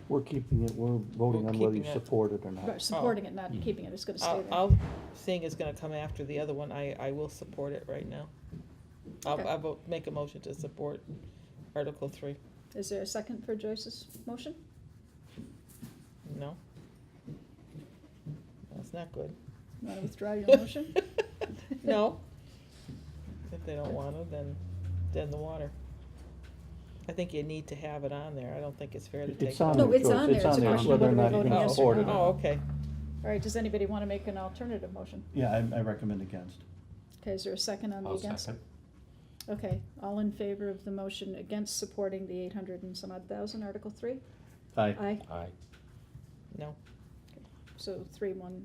We're keeping it, we're voting We're on whether you keeping it. support it or not. Right, supporting it, not keeping it, it's gonna stay I'll, there. I'll, seeing it's gonna come after the other one, I will support it right now. Okay. I will make a motion to support Article 3. Is there a second for Joyce's motion? No? That's not good. You wanna withdraw your motion? No. If they don't want to, then dead in the water. I think you need to have it on there. I don't think it's fair to take It's it on off. No, there, it's Joyce. on there. It's It's on a there, question whether or of not whether you're we're gonna voting yes or support it. no. Oh, okay. All right, does anybody wanna make an alternative motion? Yeah, I recommend against. Okay, is there a second on the I'll against? second. Okay, all in favor of the motion against supporting the 800 and some odd thousand, Article 3? Aye. Aye. Aye. No. so 3-1.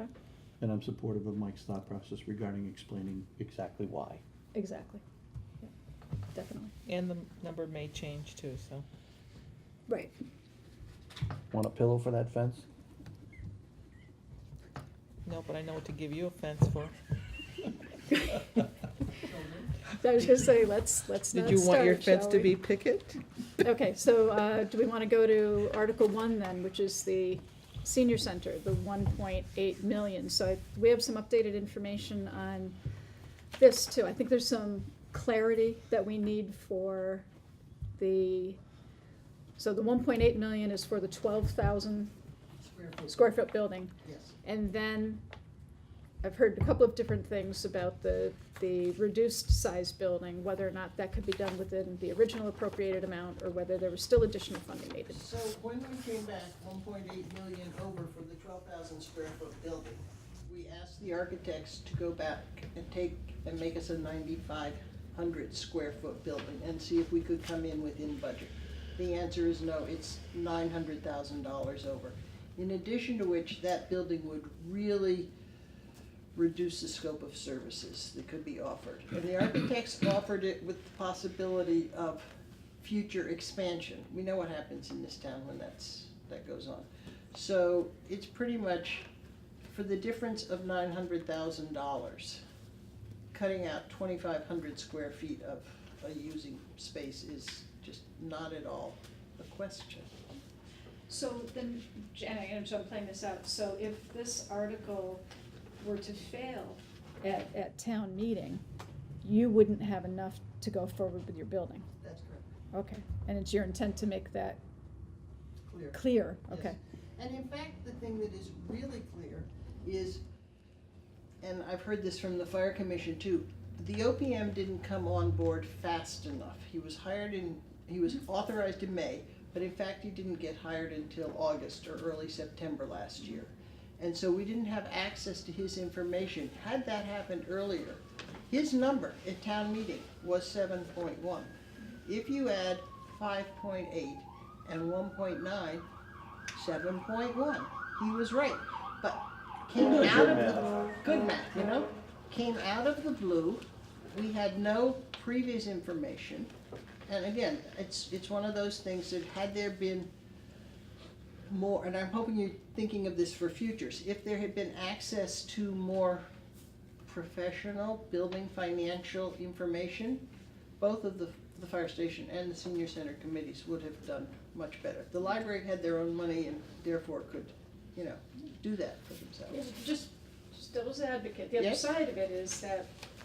Okay, And I'm supportive of Mike's thought process regarding explaining exactly why. exactly. Yeah, definitely. And the number may change too, so. Right. Want a pillow for that fence? No, but I know what to give you a fence for. I was gonna say, let's not Did you want your start, fence shall to we? be picket? Okay, so, do we wanna go to Article 1 then, which is the senior center, the 1.8 million? So we have some updated information on this too. I think there's some clarity that we need for so the 1.8 million is for the 12,000 square foot building. Yes. And then I've heard a couple of different things about the reduced size building, whether or not that could be done within the original appropriated amount, or whether there was still additional funding needed. So when we came back 1.8 million over for the 12,000 square foot building, we asked the architects to go back and make us a 9,500 square foot building and see if we could come in within budget. The answer is no, it's $900,000 over. In addition to which, that building would really reduce the scope of services that could be offered. And the architects offered it with the possibility of future expansion. We know what happens in this town when that goes on. So it's pretty much, for the difference of $900,000, cutting out 2,500 square feet of a using space is just not at all a question. So then, and so I'm playing this out, so if this article were to fail at town meeting, you wouldn't have enough to go forward with your building? That's correct. Okay, and it's your intent to make that Clear. clear, Yes. okay? And in fact, the thing that is really clear is, and I've heard this from the fire commission too, the OPM didn't come on board fast enough. He was authorized in May, but in fact, he didn't get hired until August or early September last year. And so we didn't have access to his information. Had that happened earlier, his number at town meeting was 7.1. If you add 5.8 and 1.9, 7.1. He was right, but came out of the, good math, you know? Came out of the blue. We had no previous information. And again, it's one of those things that had there been more, and I'm hoping you're thinking of this for futures, if there had been access to more professional building financial information, both of the fire station and the senior center committees would have done much better. The library had their own money and therefore could, do that for themselves. Just devil's advocate, the other Yes. side of it is that,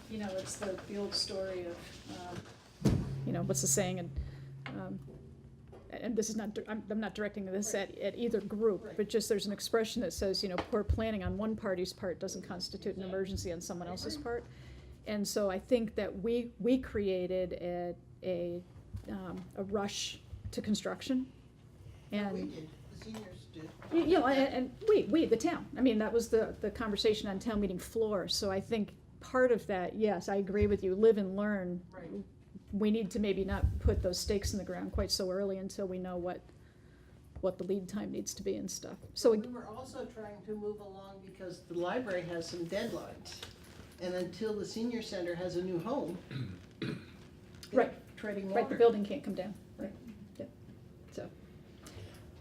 it's the old story of, what's the saying, and this is not, I'm not directing this at either group, Right. but just there's an expression that says, poor planning on one party's part doesn't constitute an emergency on someone else's part. And so I think that we created a rush to construction. And We did, the seniors did. and we, the town, I mean, that was the conversation on town meeting floor, so I think part of that, yes, I agree with you, live and learn. Right. We need to maybe not put those stakes in the ground quite so early until we know what the lead time needs to be and stuff. So, We were also trying to move along because the library has some deadlines. And until the senior center has a new home, they're Right. treading water. right, the building can't come down, right, yeah, so.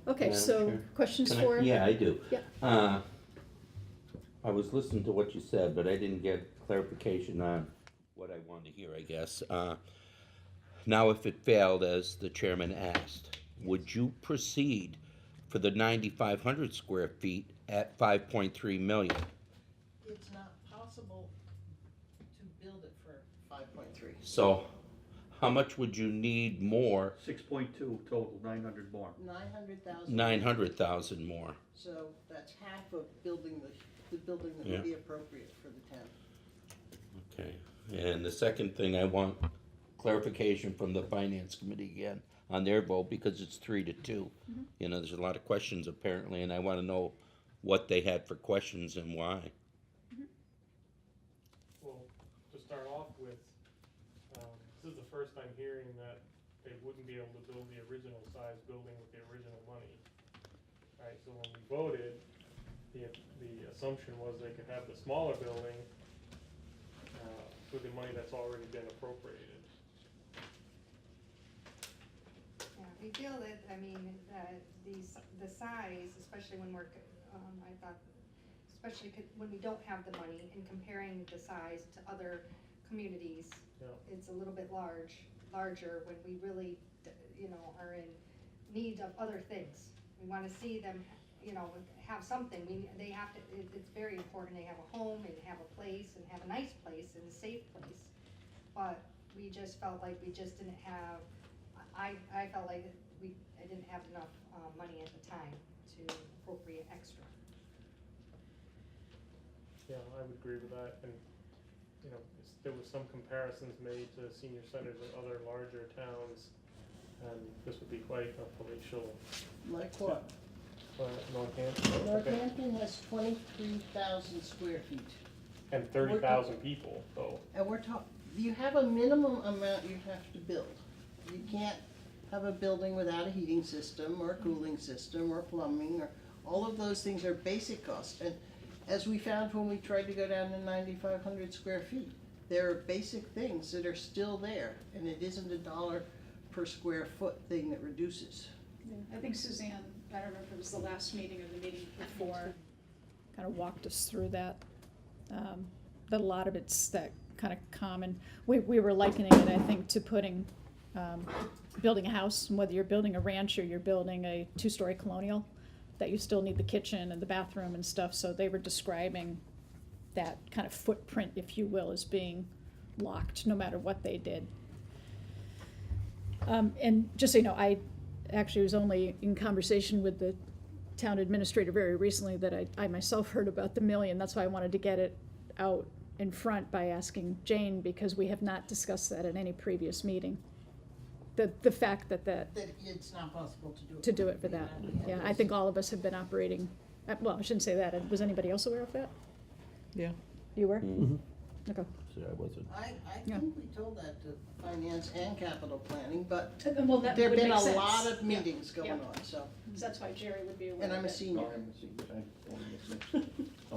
Okay, Madam so, Chair, questions Can I- for? Yeah, I do. Yeah. I was listening to what you said, but I didn't get clarification on what I wanted to hear, I guess. Now, if it failed, as the chairman asked, would you proceed for the 9,500 square feet at 5.3 million? It's not possible to build it for 5.3. So, how much would you need more? 6.2 total, 900 more. 900,000. 900,000 more. So that's half of building the building that Yeah. would be appropriate for the town. Okay, and the second thing, I want clarification from the finance committee again on their vote, because it's 3-2. There's a lot of questions apparently, and I wanna know what they had for questions and why. Well, to start off with, this is the first I'm hearing that they wouldn't be able to build the original size building with the original money. right, so when we voted, the assumption was they could have the smaller building, with the money that's already been appropriated. Yeah, we feel that, I mean, that the size, especially when we're, I thought, especially when we don't have the money and comparing the size to other communities, Yeah. it's a little bit larger when we really, are in need of other things. We wanna see them, have something, they have to, it's very important they have a home and have a place and have a nice place and a safe place. But we just felt like we just didn't have, I felt like I didn't have enough, money at the time to appropriate extra. Yeah, I would agree with that, and, there was some comparisons made to senior centers in other larger towns, and this would be quite a palatial, Like what? Northampton. Okay. Northampton has 23,000 square feet. And 30,000 people, though. And we're talking, you have a minimum amount you have to build. You can't have a building without a heating system or a cooling system or plumbing, or all of those things are basic costs. And as we found when we tried to go down to 9,500 square feet, there are basic things that are still there, and it isn't a $1 per square foot thing that reduces. Yeah, I think Suzanne, I don't remember if it was the last meeting or the meeting before, kind of walked us through that. That a lot of it's that kind of common, we were likening it, I think, to putting, building a house, and whether you're building a ranch or you're building a 2-story colonial, that you still need the kitchen and the bathroom and stuff, so they were describing that kind of footprint, if you will, as being locked no matter what they did. And just so you know, I actually was only in conversation with the town administrator very recently that I myself heard about the million. That's why I wanted to get it out in front by asking Jane, because we have not discussed that at any previous meeting. The fact that That it's not possible to do it. to do it for that. Yeah, I think all of us have been operating, well, I shouldn't say that. Was anybody else aware of that? Yeah. You were? Mhm. Okay. See, I wasn't. I Yeah. think we told that to finance and capital planning, but Well, that there've would been make a sense. lot of Yeah. meetings going Yeah. on, so. So that's why Jerry would be aware And of I'm a it. senior. On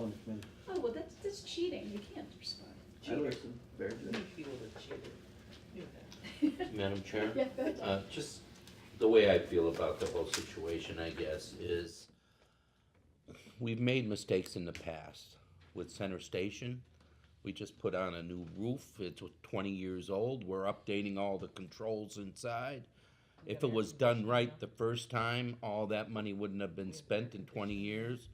the committee. Oh, well, that's cheating. You can't respond. I listen, very good. Madam Chair? Yeah, go ahead. Just the way I feel about the whole situation, I guess, is we've made mistakes in the past. With Center Station, we just put on a new roof. It's 20 years old. We're updating all the controls inside. If it was done right the first time, all that money wouldn't have been spent in 20 years.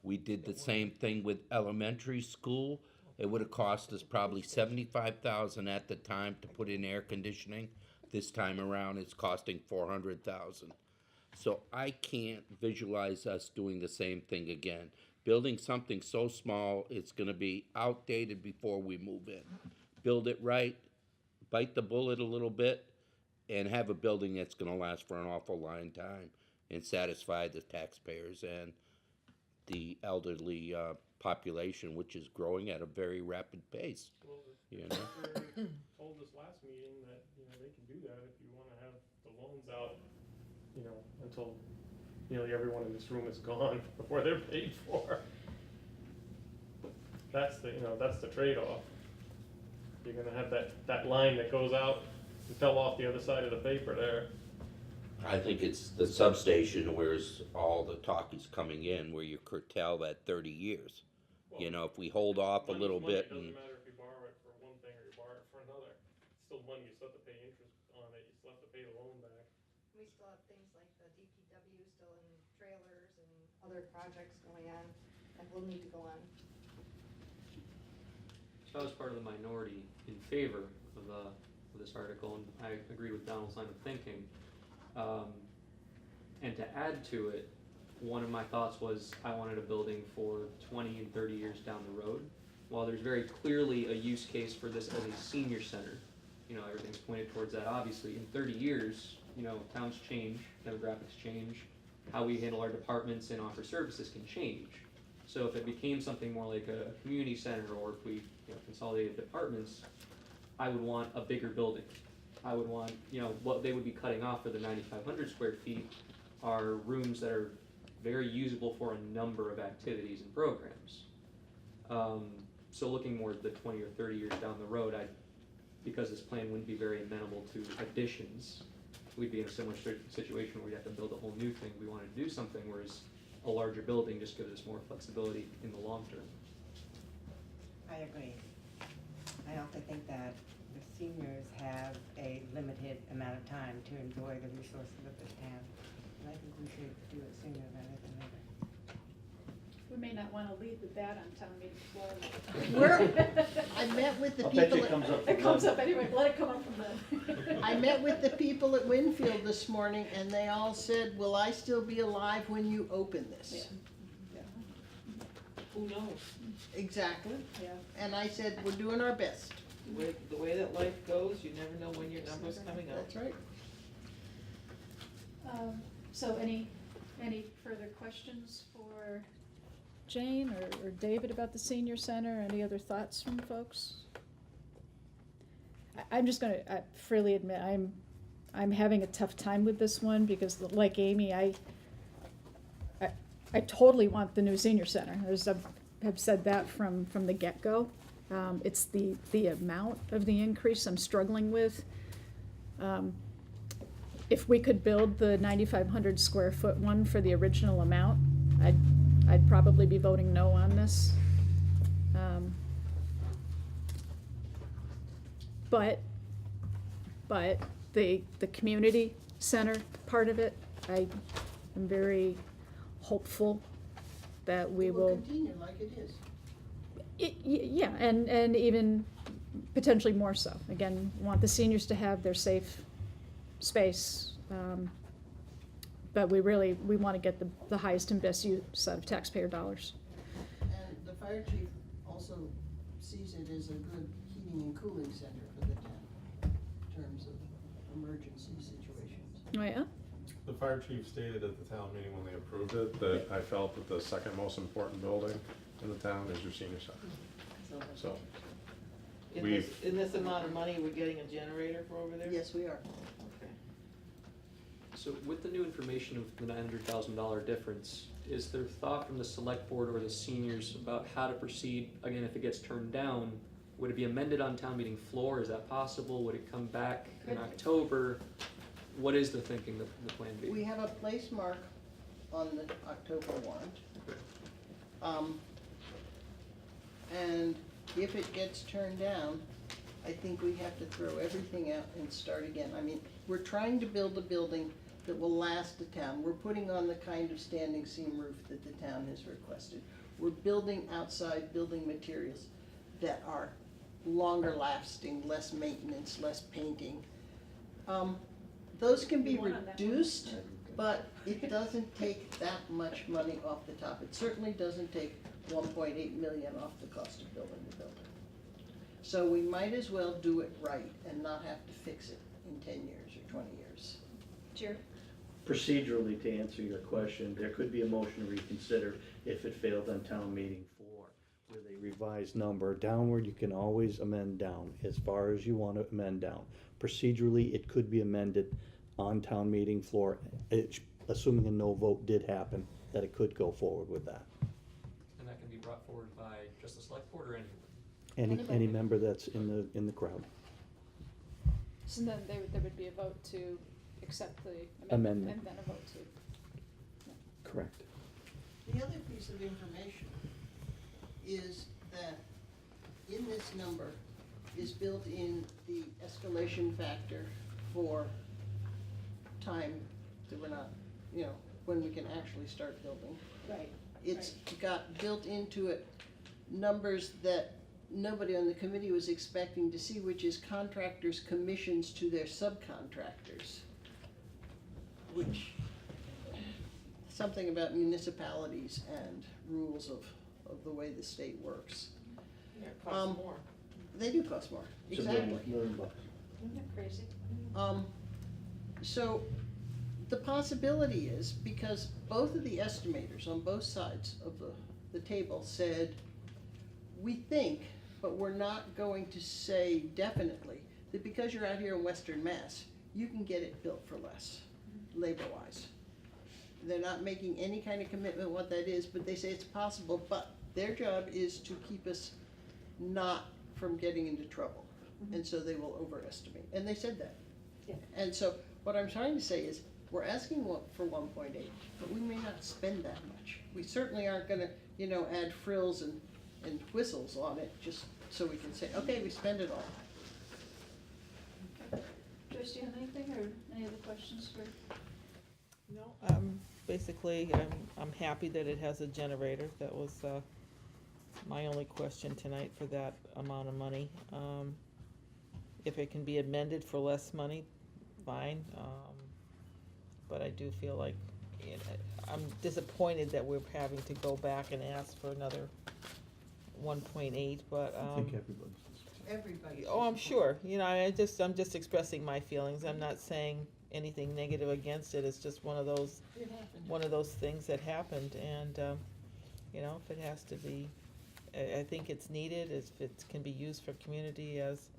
We did the same thing with elementary school. It would have cost us probably $75,000 at the time to put in air conditioning. This time around, it's costing $400,000. So I can't visualize us doing the same thing again. Building something so small, it's gonna be outdated before we move in. Build it right, bite the bullet a little bit, and have a building that's gonna last for an awful long time and satisfy the taxpayers and the elderly population, which is growing at a very rapid pace, Well, you know? they told us last meeting that, they can do that if you wanna have the loans out, until nearly everyone in this room is gone before they're paid for. That's the trade-off. You're gonna have that line that goes out and fell off the other side of the paper there. I think it's the substation where's all the talk is coming in, where you curtail that 30 years. If we hold off a Money's little money. bit It and, doesn't matter if you borrow it for one thing or you borrow it for another. It's still money, you still have to pay interest on it, you still have to pay the loan back. We still have things like the DPW still in trailers and other projects going on that will need to go on. So I was part of the minority in favor of this article, and I agree with Donald's line of thinking. And to add to it, one of my thoughts was I wanted a building for 20 and 30 years down the road. While there's very clearly a use case for this as a senior center, everything's pointed towards that. Obviously, in 30 years, towns change, demographics change, how we handle our departments and offer services can change. So if it became something more like a community center, or if we consolidated departments, I would want a bigger building. I would want, what they would be cutting off for the 9,500 square feet are rooms that are very usable for a number of activities and programs. So looking more the 20 or 30 years down the road, because this plan wouldn't be very amenable to additions, we'd be in a similar situation where we'd have to build a whole new thing. We wanted to do something, whereas a larger building just gives us more flexibility in the long term. I agree. I also think that the seniors have a limited amount of time to enjoy the resources of this town. And I think we should do it sooner rather than later. We may not wanna lead with that on town meeting floor. I met with the I'll bet people you it at, comes up. It comes up anyway, let it come up from the. I met with the people at Winfield this morning, and they all said, will I still be alive when you open this? Yeah. Who knows? Exactly. Yeah. And I said, we're doing our best. The way that life goes, you never know when your number's coming out. That's right. So any further questions for Jane or David about the senior center? Any other thoughts from folks? I'm just gonna freely admit, I'm having a tough time with this one because like Amy, I totally want the new senior center. I have said that from the get-go. It's the amount of the increase I'm struggling with. If we could build the 9,500 square foot one for the original amount, I'd probably be voting no on this. But the community center part of it, I am very hopeful that we It will. continue like it is. Yeah, and even potentially more so. Again, want the seniors to have their safe space, but we want to get the highest and best use out of taxpayer dollars. And the fire chief also sees it as a good heating and cooling center for the town in terms of emergency situations. Oh, yeah? The fire chief stated at the town meeting when they approved it, that I felt that the second most important building in the town is your senior center. So, In this amount of money, we're getting a generator for over there? Yes, we are. Okay. So with the new information of the $900,000 difference, is there thought from the select board or the seniors about how to proceed? Again, if it gets turned down, would it be amended on town meeting floor? Is that possible? Would it come back in October? What is the thinking, the plan B? We have a place mark on the October warrant. And if it gets turned down, I think we have to throw everything out and start again. I mean, we're trying to build a building that will last the town. We're putting on the kind of standing seam roof that the town has requested. We're building outside building materials that are longer lasting, less maintenance, less painting. Those can be reduced, but it doesn't take that much money off the top. It certainly doesn't take 1.8 million off the cost of building the building. So we might as well do it right and not have to fix it in 10 years or 20 years. Jerry? Procedurally, to answer your question, there could be a motion to reconsider if it failed on town meeting floor with a revised number. Downward, you can always amend down as far as you want to amend down. Procedurally, it could be amended on town meeting floor, assuming a no vote did happen, that it could go forward with that. And that can be brought forward by just the select board or anyone? Any member that's in the crowd. So then there would be a vote to accept the Amendment. and then a vote to. Correct. The other piece of information is that in this number is built in the escalation factor for time that we're not, when we can actually start building. Right. It's got built into it numbers that nobody on the committee was expecting to see, which is contractors' commissions to their subcontractors. Which, something about municipalities and rules of the way the state works. Yeah, it costs more. They do cost more, It's exactly. $1 million. Isn't that crazy? So the possibility is, because both of the estimators on both sides of the table said, we think, but we're not going to say definitely, that because you're out here in Western Mass, you can get it built for less, labor-wise. They're not making any kind of commitment what that is, but they say it's possible, but their job is to keep us not from getting into trouble. And so they will overestimate, and they said that. Yeah. And so what I'm trying to say is, we're asking for 1.8, but we may not spend that much. We certainly aren't gonna, add frills and whistles on it, just so we can say, okay, we spend it all. Joyce, do you have anything or any other questions for? No, basically, I'm happy that it has a generator. That was, my only question tonight for that amount of money. If it can be amended for less money, fine, but I do feel like, I'm disappointed that we're having to go back and ask for another 1.8, but, I think everybody's. Everybody. oh, I'm sure, I'm just expressing my feelings. I'm not saying anything negative against it. It's just one of those things that happened, and, if it has to be, I think it's needed, if it can be used for community, as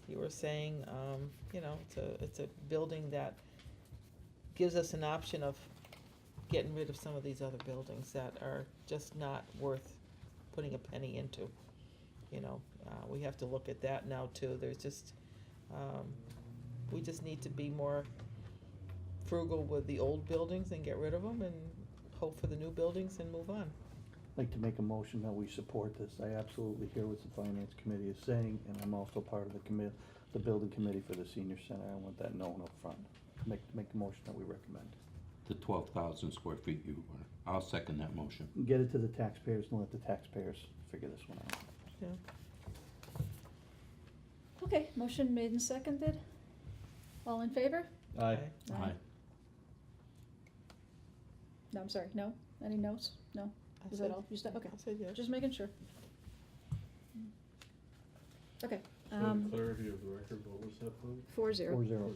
you were saying, it's a building that gives us an option of getting rid of some of these other buildings that are just not worth putting a penny into. We have to look at that now too. There's just, we just need to be more frugal with the old buildings and get rid of them and hope for the new buildings and move on. I'd like to make a motion that we support this. I absolutely hear what the finance committee is saying, and I'm also part of the building committee for the senior center. I want that known up front. Make a motion that we recommend. The 12,000 square feet you were, I'll second that motion. Get it to the taxpayers and let the taxpayers figure this one out. Yeah. Okay, motion made and seconded. All in favor? Aye. Aye. No, I'm sorry, no? Any no's? No? I Is said- that all? You said, okay, I said yes. just making sure. Okay, For clarity of the record, what was that vote? 4-0. 4-0. 4-0.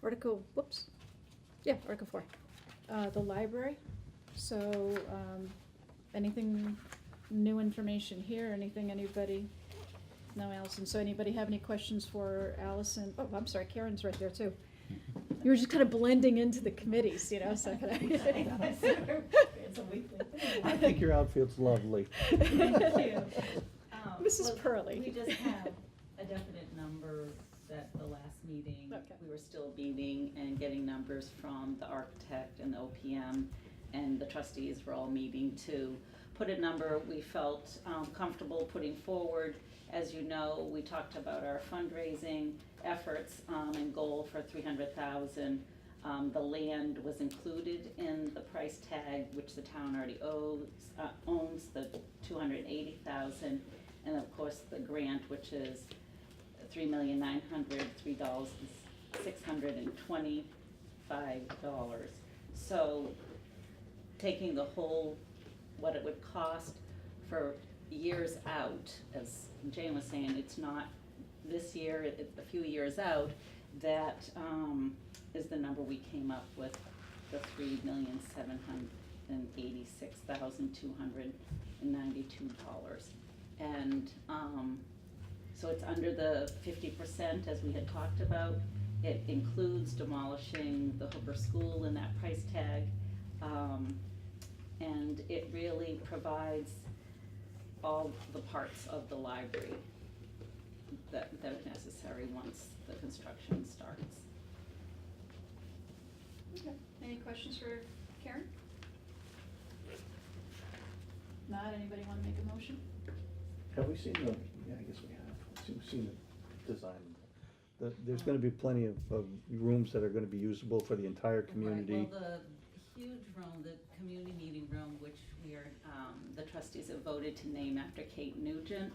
Article, whoops, yeah, Article 4. The library, so, anything, new information here, anything anybody? No, Allison, so anybody have any questions for Allison? Oh, I'm sorry, Karen's right there too. You were just kind of blending into the committees, so kind of. It's a weekly thing. I think your outfield's lovely. Thank you. Mrs. Well, Pearlie. We just have a definite number at the last meeting. Okay. We were still meeting and getting numbers from the architect and the OPM, and the trustees were all meeting to put a number we felt comfortable putting forward. As you know, we talked about our fundraising efforts and goal for $300,000. The land was included in the price tag, which the town already owns, the $280,000, and of course the grant, which is $3,903,625. So taking the whole, what it would cost for years out, as Jane was saying, it's not this year, it's a few years out, that is the number we came up with, the $3,786,292. And so it's under the 50%, as we had talked about. It includes demolishing the Hooper School in that price tag. And it really provides all the parts of the library that are necessary once the construction starts. Okay, any questions for Karen? Not, anybody want to make a motion? Have we seen yeah, I guess we have. We've seen the design. There's gonna be plenty of rooms that are gonna be usable for the entire community. Right, well, the huge room, the community meeting room, which we are, the trustees have voted to name after Kate Nugent,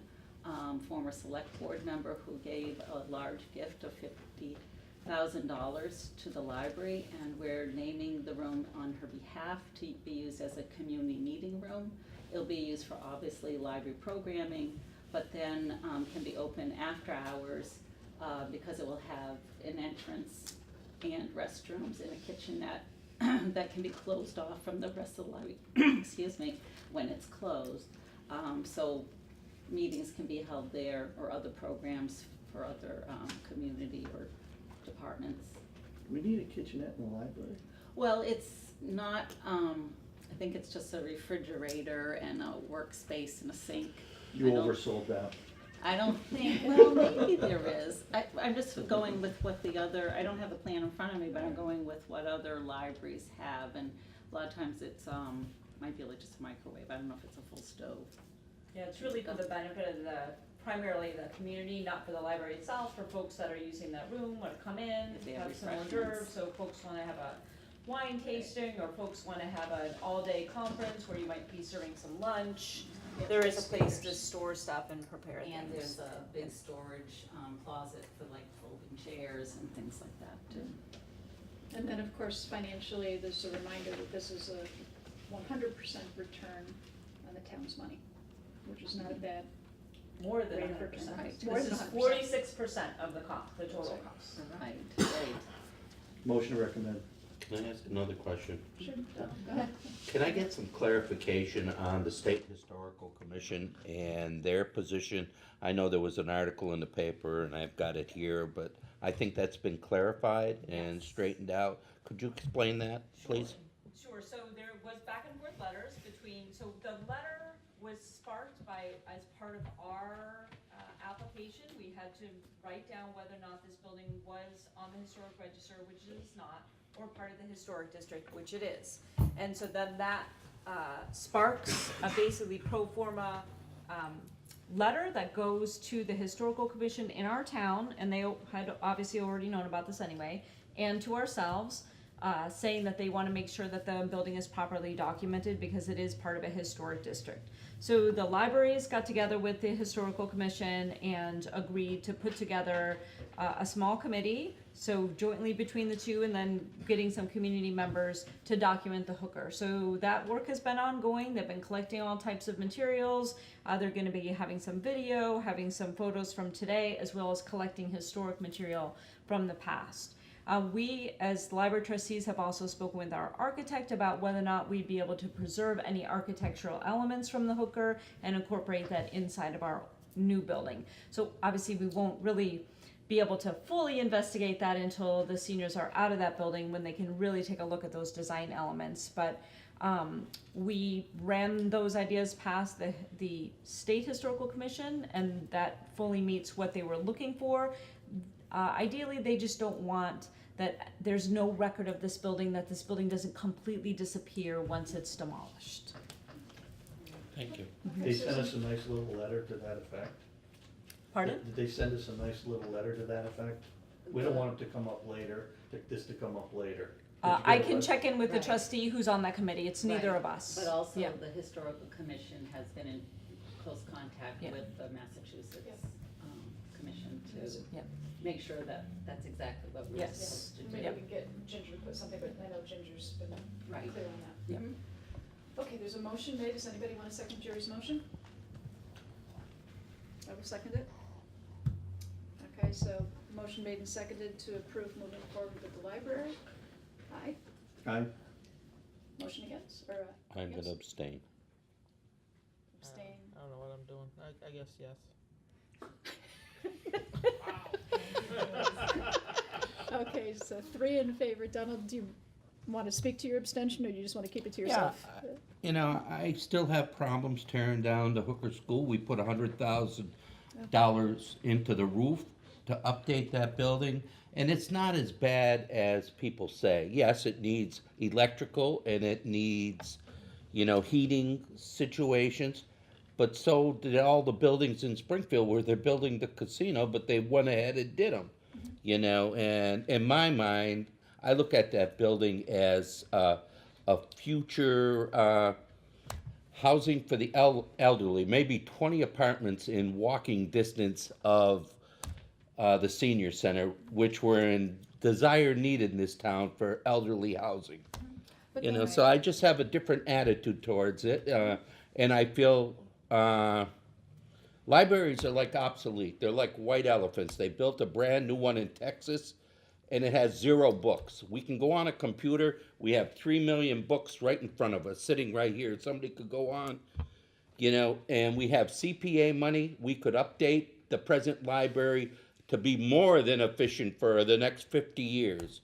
former select board member who gave a large gift of $50,000 to the library, and we're naming the room on her behalf to be used as a community meeting room. It'll be used for obviously library programming, but then can be open after hours because it will have an entrance and restrooms and a kitchenette that can be closed off from the rest of the library, excuse me, when it's closed. So meetings can be held there, or other programs for other, community or departments. Do we need a kitchenette in the library? Well, it's not, I think it's just a refrigerator and a workspace and a sink. You I don't- oversold that. I don't think, well, maybe there is. I'm just going with what the other, I don't have the plan in front of me, but I'm going with what other libraries have, and a lot of times it's, might be like just a microwave, I don't know if it's a full stove. Yeah, it's really for the benefit of primarily the community, not for the library itself, for folks that are using that room or to come in, If they have have some hors refreshments. d'oeuvres, so folks wanna have a wine tasting, or folks wanna have an all-day conference where you might be serving some lunch. There is a place to store stuff and prepare things. And there's a big storage, closet for like folding chairs and things like that too. And then, of course, financially, there's a reminder that this is a 100% return on the town's money, which is not a bad. More than Rate of 100%. return, right. More This than is 100%. 46% of the cost, the total cost. Right, right. Motion to recommend. Can I ask another question? Sure. Go ahead. Can I get some clarification on the State Historical Commission and their position? I know there was an article in the paper, and I've got it here, but I think that's been clarified and straightened out. Could you explain that, please? Sure, so there was back and forth letters between, so the letter was sparked by, as part of our application, we had to write down whether or not this building was on the historic register, which it is not, or part of the historic district, which it is. And so then that sparks a basically pro forma letter that goes to the historical commission in our town, and they had obviously already known about this anyway, and to ourselves, saying that they want to make sure that the building is properly documented because it is part of a historic district. So the libraries got together with the historical commission and agreed to put together a small committee, so jointly between the two, and then getting some community members to document the hooker. So that work has been ongoing. They've been collecting all types of materials. They're going to be having some video, having some photos from today, as well as collecting historic material from the past. We, as library trustees, have also spoken with our architect about whether or not we'd be able to preserve any architectural elements from the hooker and incorporate that inside of our new building. So obviously we won't really be able to fully investigate that until the seniors are out of that building, when they can really take a look at those design elements. But we ran those ideas past the State Historical Commission, and that fully meets what they were looking for. Ideally, they just don't want that there's no record of this building, that this building doesn't completely disappear once it's demolished. Thank you. They sent us a nice little letter to that effect. Pardon? Did they send us a nice little letter to that effect? We don't want it to come up later, this to come up later. Did you get I a can letter? check in with the Right. trustee who's on that committee. It's neither Right. of us. But also, Yeah. the Historical Commission has been in close contact Yeah. with the Massachusetts Commission Yes. to Yeah. make sure that that's exactly what we're Yes. supposed to do. Maybe we can get Ginger to put something, but I know Ginger's been Right. clear on that. Yep. Okay, there's a motion made. Does anybody want to second Jerry's motion? I will second it. Okay, so motion made and seconded to approve moving forward with the library. Aye. Aye. Motion against, or I'm yes? gonna abstain. Abstain. I don't know what I'm doing, I guess yes. Okay, so 3 in favor. Donald, do you want to speak to your abstention, or you just want to keep it to yourself? You know, I still have problems tearing down the Hooker School. We put $100,000 into the roof to update that building, and it's not as bad as people say. Yes, it needs electrical and it needs, heating situations, but so did all the buildings in Springfield where they're building the casino, but they went ahead and did them, and in my mind, I look at that building as a future housing for the elderly, maybe 20 apartments in walking distance of the senior center, which were in desire need in this town for elderly housing. But So I just have a different attitude towards it, and I feel libraries are like obsolete. They're like white elephants. They built a brand new one in Texas, and it has 0 books. We can go on a computer. We have 3 million books right in front of us, sitting right here. Somebody could go on, and we have CPA money. We could update the present library to be more than efficient for the next 50 years.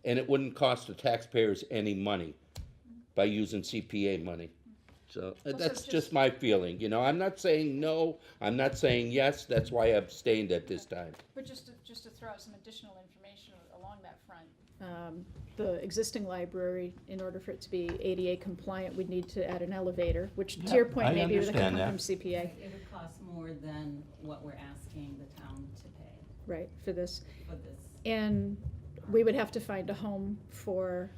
And it wouldn't cost the taxpayers any money by using CPA money. So that's just my feeling, you know, I'm not saying no, I'm not saying yes, that's why I abstained at this time. But just to throw out some additional information along that front, the existing library, in order for it to be ADA compliant, we'd need to add an elevator, which to your point, I maybe that could come understand from CPA. It would cost more than what we're asking the town to pay Right, for this. for this. And we would have to find a home for,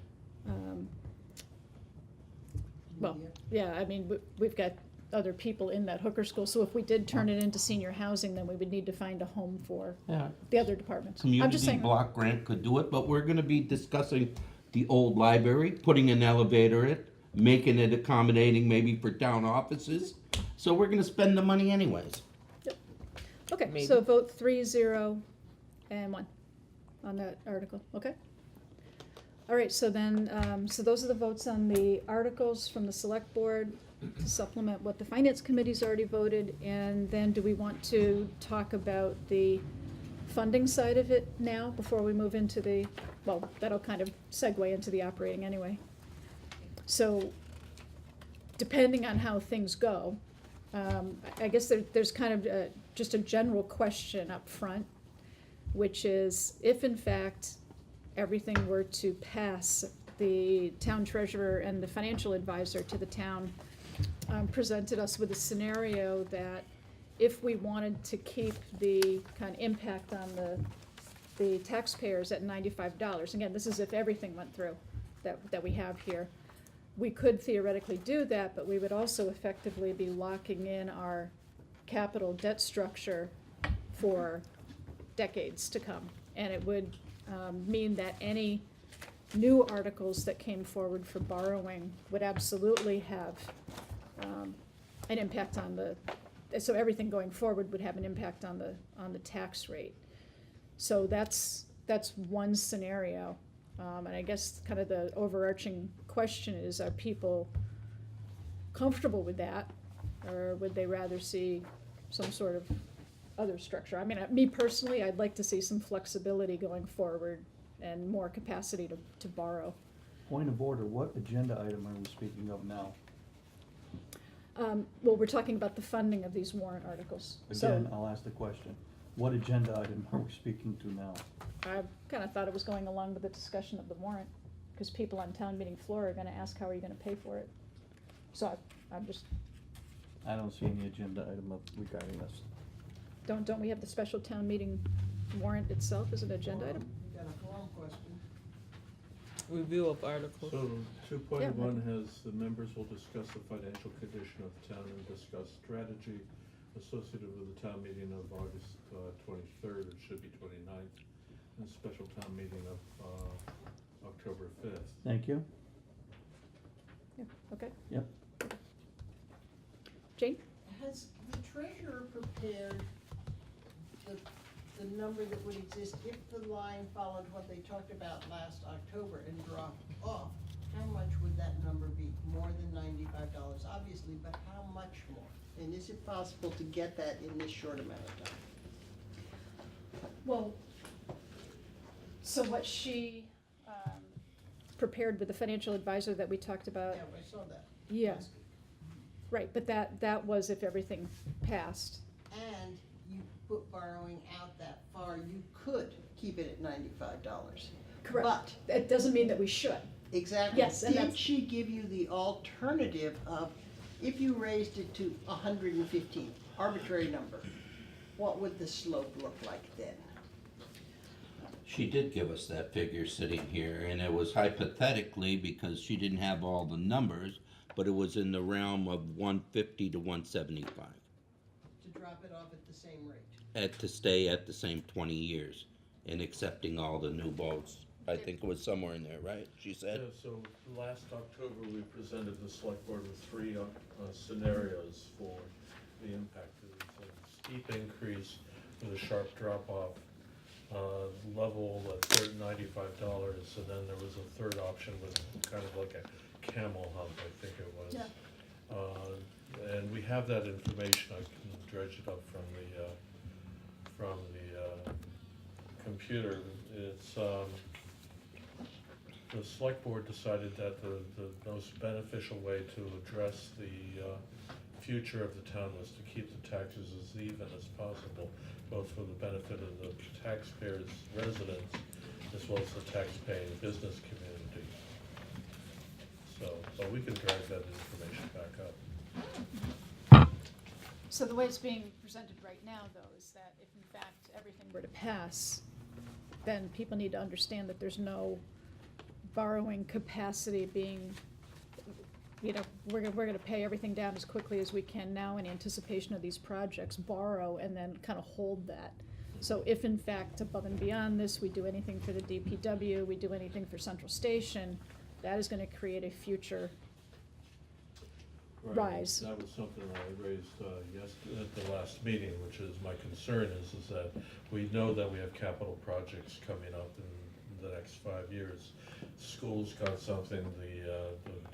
well, yeah, I mean, we've got other people in that hooker school, so if we did turn it into senior housing, then we would need to find a home for Yeah. the other departments. I'm just Community saying. block grant could do it, but we're gonna be discussing the old library, putting an elevator in, making it accommodating maybe for town offices. So we're gonna spend the money anyways. Okay, Maybe. so vote 3, 0, and 1 on that article, okay? All right, so then, so those are the votes on the articles from the select board to supplement what the finance committee's already voted, and then do we want to talk about the funding side of it now, before we move into the, well, that'll kind of segue into the operating anyway. So, depending on how things go, I guess there's kind of just a general question up front, which is, if in fact everything were to pass, the town treasurer and the financial advisor to the town presented us with a scenario that if we wanted to keep the kind of impact on the taxpayers at $95, again, this is if everything went through that we have here, we could theoretically do that, but we would also effectively be locking in our capital debt structure for decades to come. And it would mean that any new articles that came forward for borrowing would absolutely have an impact on so everything going forward would have an impact on the tax rate. So that's one scenario. And I guess kind of the overarching question is, are people comfortable with that? Or would they rather see some sort of other structure? I mean, me personally, I'd like to see some flexibility going forward and more capacity to borrow. Point of order, what agenda item are we speaking of now? Well, we're talking about the funding of these warrant articles. Again, I'll ask the question. What agenda item are we speaking to now? I kind of thought it was going along with the discussion of the warrant, because people on town meeting floor are gonna ask, how are you gonna pay for it? So I'm just, I don't see any agenda item up regarding this. don't we have the special town meeting warrant itself as an agenda item? You got a forum question. Review of articles. So 2.1 Yeah. has, the members will discuss the financial condition of the town and discuss strategy associated with the town meeting of August 23rd, it should be 29th, and special town meeting of October 5th. Thank you. Yeah, okay. Yep. Jane? Has the treasurer prepared the number that would exist if the line followed what they talked about last October and dropped off? How much would that number be? More than $95, obviously, but how much more? And is it possible to get that in this short amount of time? Well, so what she prepared with the financial advisor that we talked about. Yeah, I saw that. Yeah, right, but that was if everything passed. And you put borrowing out that far, you could keep it at $95. Correct. But It doesn't mean that we should. exactly. Yes, and Did that's- she give you the alternative of, if you raised it to 115, arbitrary number, what would the slope look like then? She did give us that figure sitting here, and it was hypothetically because she didn't have all the numbers, but it was in the realm of 150 to 175. To drop it off at the same rate? To stay at the same 20 years and accepting all the new boats. I think it was somewhere in there, right? She Yeah, said? so last October, we presented the select board with 3 scenarios for the impact. There was a steep increase with a sharp drop off, level at $95, and then there was a third option with kind of like a camel hump, I think it was. Yeah. And we have that information, I can dredge it up from from the computer. It's, the select board decided that the most beneficial way to address the future of the town was to keep the taxes as even as possible, both for the benefit of the taxpayers, residents, as well as the tax-paying business community. So, but we can drag that information back up. So the way it's being presented right now, though, is that if in fact everything were to pass, then people need to understand that there's no borrowing capacity being, you know, we're gonna pay everything down as quickly as we can now in anticipation of these projects, borrow, and then kind of hold that. So if in fact, above and beyond this, we do anything for the DPW, we do anything for Central Station, that is gonna create a future rise. That was something I raised at the last meeting, which is my concern is that we know that we have capital projects coming up in the next 5 years. School's got something, the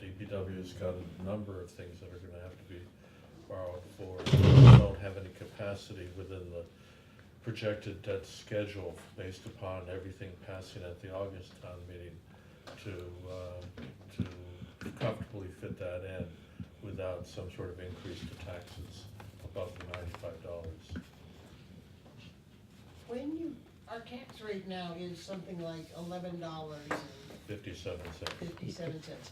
DPW's got a number of things that are gonna have to be borrowed for. We don't have any capacity within the projected debt schedule based upon everything passing at the August town meeting to comfortably fit that in without some sort of increase to taxes above the $95. When you, our tax rate now is something like $11.57. 57 cents.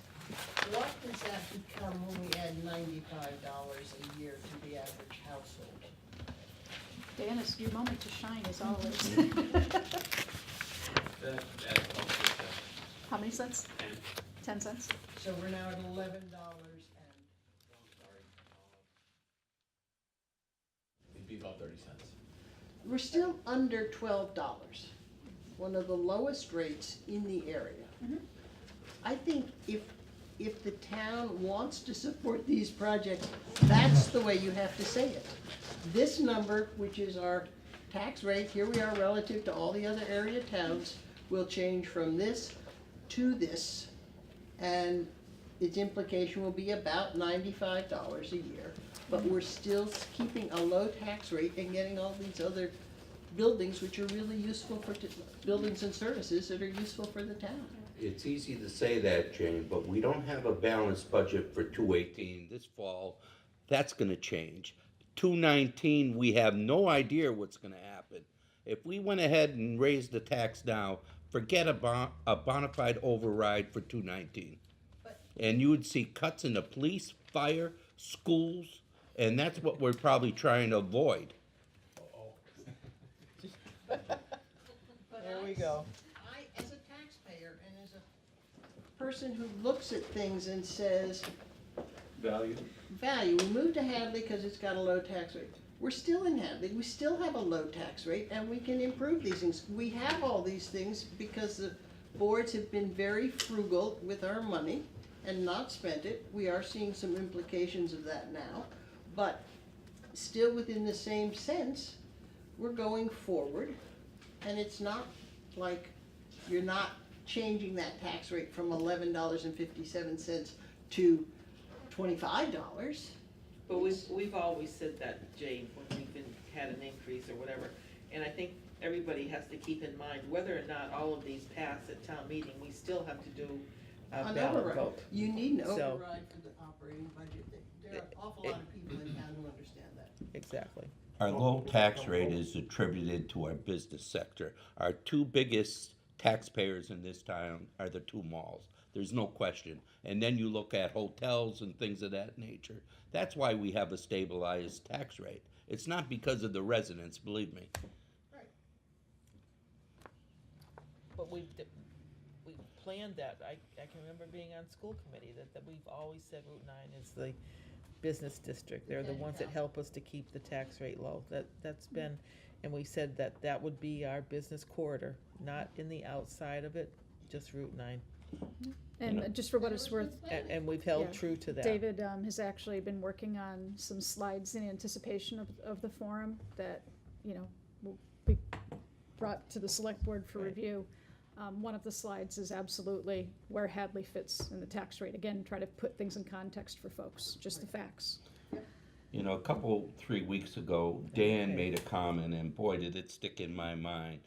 What does that become when we add $95 a year to the average household? Dennis, your moment to shine as always. How many cents? 10 cents? So we're now at $11 and. It'd be about 30 cents. We're still under $12, one of the lowest rates in the area. Mhm. I think if the town wants to support these projects, that's the way you have to say it. This number, which is our tax rate, here we are relative to all the other area towns, will change from this to this, and its implication will be about $95 a year. But we're still keeping a low tax rate and getting all these other buildings which are really useful for, buildings and services that are useful for the town. It's easy to say that, Jane, but we don't have a balanced budget for 218 this fall. That's gonna change. 219, we have no idea what's gonna happen. If we went ahead and raised the tax now, forget a bona fide override for 219. And you would see cuts in the police, fire, schools, and that's what we're probably trying to avoid. There we go. I, as a taxpayer and as a person who looks at things and says, Value. we moved to Hadley because it's got a low tax rate. We're still in Hadley, we still have a low tax rate, and we can improve these things. We have all these things because the boards have been very frugal with our money and not spent it. We are seeing some implications of that now, but still within the same sense, we're going forward, and it's not like you're not changing that tax rate from $11.57 to $25. But we've always said that, Jane, when we've had an increase or whatever. And I think everybody has to keep in mind, whether or not all of these pass at town meeting, we still have to do a An ballot override. vote. You need an So- override for the operating budget. There are an awful lot of people in town who understand that. Exactly. Our low tax rate is attributed to our business sector. Our two biggest taxpayers in this town are the two malls. There's no question. And then you look at hotels and things of that nature. That's why we have a stabilized tax rate. It's not because of the residents, believe me. But we planned that. I can remember being on school committee, that we've always said Route 9 is the business district. They're the ones that help us to keep the tax rate low. That's been, and we said that would be our business corridor, not in the outside of it, just Route 9. And just for what it's worth, And we've held Yeah. true to that. David has actually been working on some slides in anticipation of the forum that, you know, will be brought to the select board for Right. review. One of the slides is absolutely where Hadley fits in the tax rate. Again, try to put things in context for folks, just the facts. You know, 3 weeks ago, Dan made a comment, and boy, did it stick in my mind.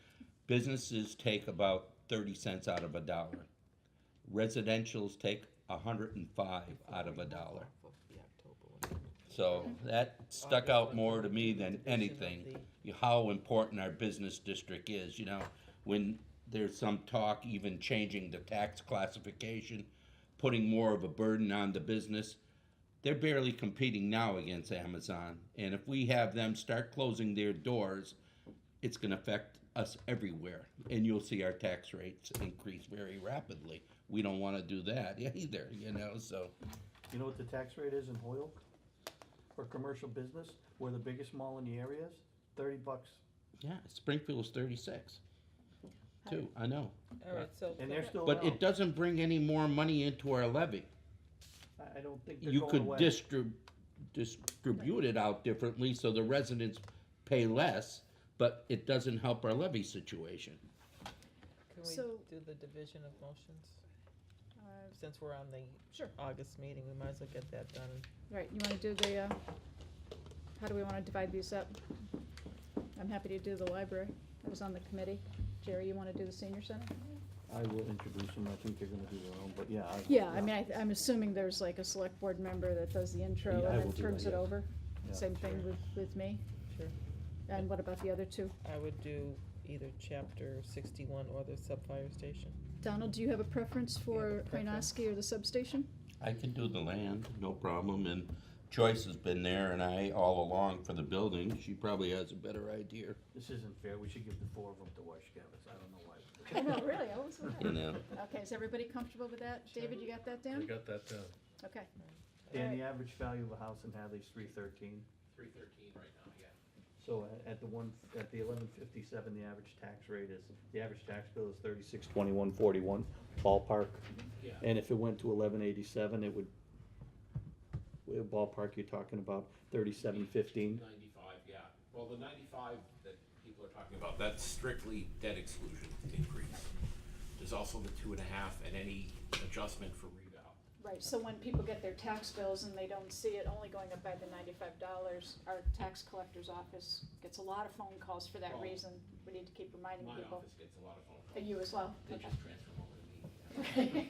Businesses take about 30 cents out of a dollar. Residentials take 105 out of a dollar. So that stuck out more to me than anything, how important our business district is, you know. When there's some talk even changing the tax classification, putting more of a burden on the business, they're barely competing now against Amazon. And if we have them start closing their doors, it's gonna affect us everywhere. And you'll see our tax rates increase very rapidly. We don't wanna do that either, you know, so. You know what the tax rate is in Hoyle? For commercial business, we're the biggest mall in the area, $30. Yeah, Springfield's 36, too, I know. All right, so. And they're still But around. it doesn't bring any more money into our levy. I don't think they're You going could away. distribute it out differently so the residents pay less, but it doesn't help our levy situation. Can we So- do the division of motions? Uh, Since we're on the Sure. August meeting, we might as well get that done. Right, you wanna do the, how do we wanna divide these up? I'm happy to do the library. I was on the committee. Jerry, you wanna do the senior center? I will introduce them, I think they're gonna do their own, but yeah. Yeah, I mean, I'm assuming there's like a select board member that does the intro Yeah, I and will then do turns that, it yes. over. Yeah. Same thing with me. Sure. And what about the other two? I would do either chapter 61 or the sub-fire station. Donald, do you have a preference for preference? Hynoski or the substation? I can do the land, no problem, and Joyce has been there and I all along for the building. She probably has a better idea, This isn't fair, we should give the four of them to Washgavis, I don't know why. I know, really, I always you know. Okay, is everybody comfortable with that? David, you got that I down? got that down. Okay. And the average value of a house in Hadley's $313. 313 right now, yeah. So at the 1157, the average tax rate is, the average tax bill is 3621.41 ballpark. Yeah. And if it went to 1187, it would, ballpark, you're talking about 3715. 95, yeah. Well, the 95 that people are talking about, that's strictly debt exclusion increase. There's also the 2.5 and any adjustment for reval. Right, so when people get their tax bills and they don't see it only going up by the $95, our tax collector's office gets a lot of phone calls for that Well, reason. We need to keep reminding My people. office gets a lot of phone calls. You as well? They Okay. just transfer them over to me.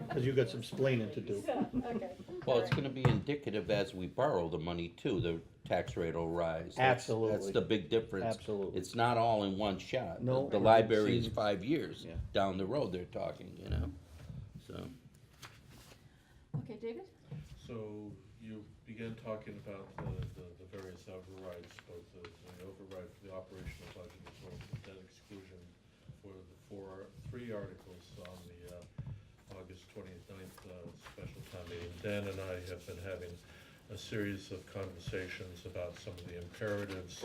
Because you got some splaining to do. Yeah, okay. Well, it's gonna be indicative as we borrow the money too, the tax rate will rise. That's Absolutely. the big difference. Absolutely. It's not all in one shot. No. The library is 5 years Yeah. down the road they're talking, you know, so. Okay, David? So you began talking about the various overrides, both the override for the operational budget as well as the debt exclusion for the three articles on the August 29th special town meeting. Dan and I have been having a series of conversations about some of the imperatives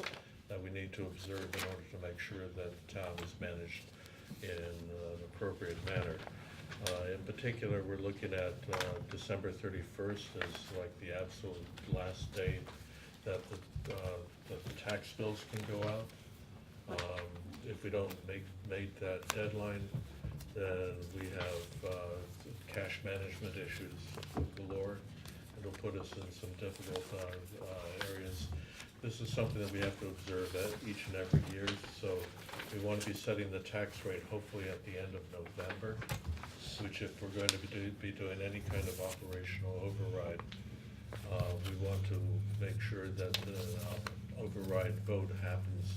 that we need to observe in order to make sure that the town is managed in an appropriate manner. In particular, we're looking at December 31st as like the absolute last day that the tax bills can go out. If we don't make that deadline, then we have cash management issues galore. It'll put us in some difficult areas. This is something that we have to observe each and every year, so we want to be setting the tax rate hopefully at the end of November, which if we're going to be doing any kind of operational override, we want to make sure that the override vote happens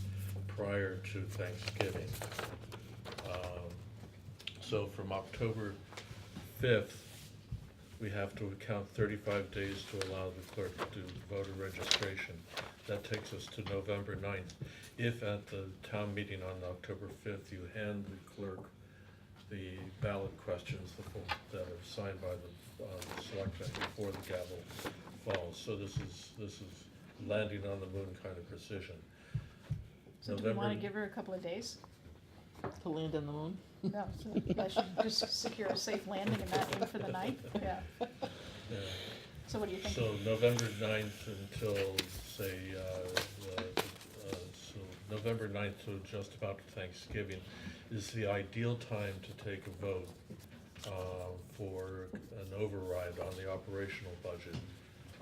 prior to Thanksgiving. So from October 5th, we have to count 35 days to allow the clerk to do voter registration. That takes us to November 9th. If at the town meeting on October 5th, you hand the clerk the ballot questions that are signed by the selectmen before the gavel falls. So this is landing on the moon kind of precision. So do we wanna give her a couple of days? To land on the moon? No, so I should just secure a safe landing and not aim for the night? Yeah. Yeah. So what do you think? So November 9th until, say, so November 9th to just about Thanksgiving is the ideal time to take a vote for an override on the operational budget.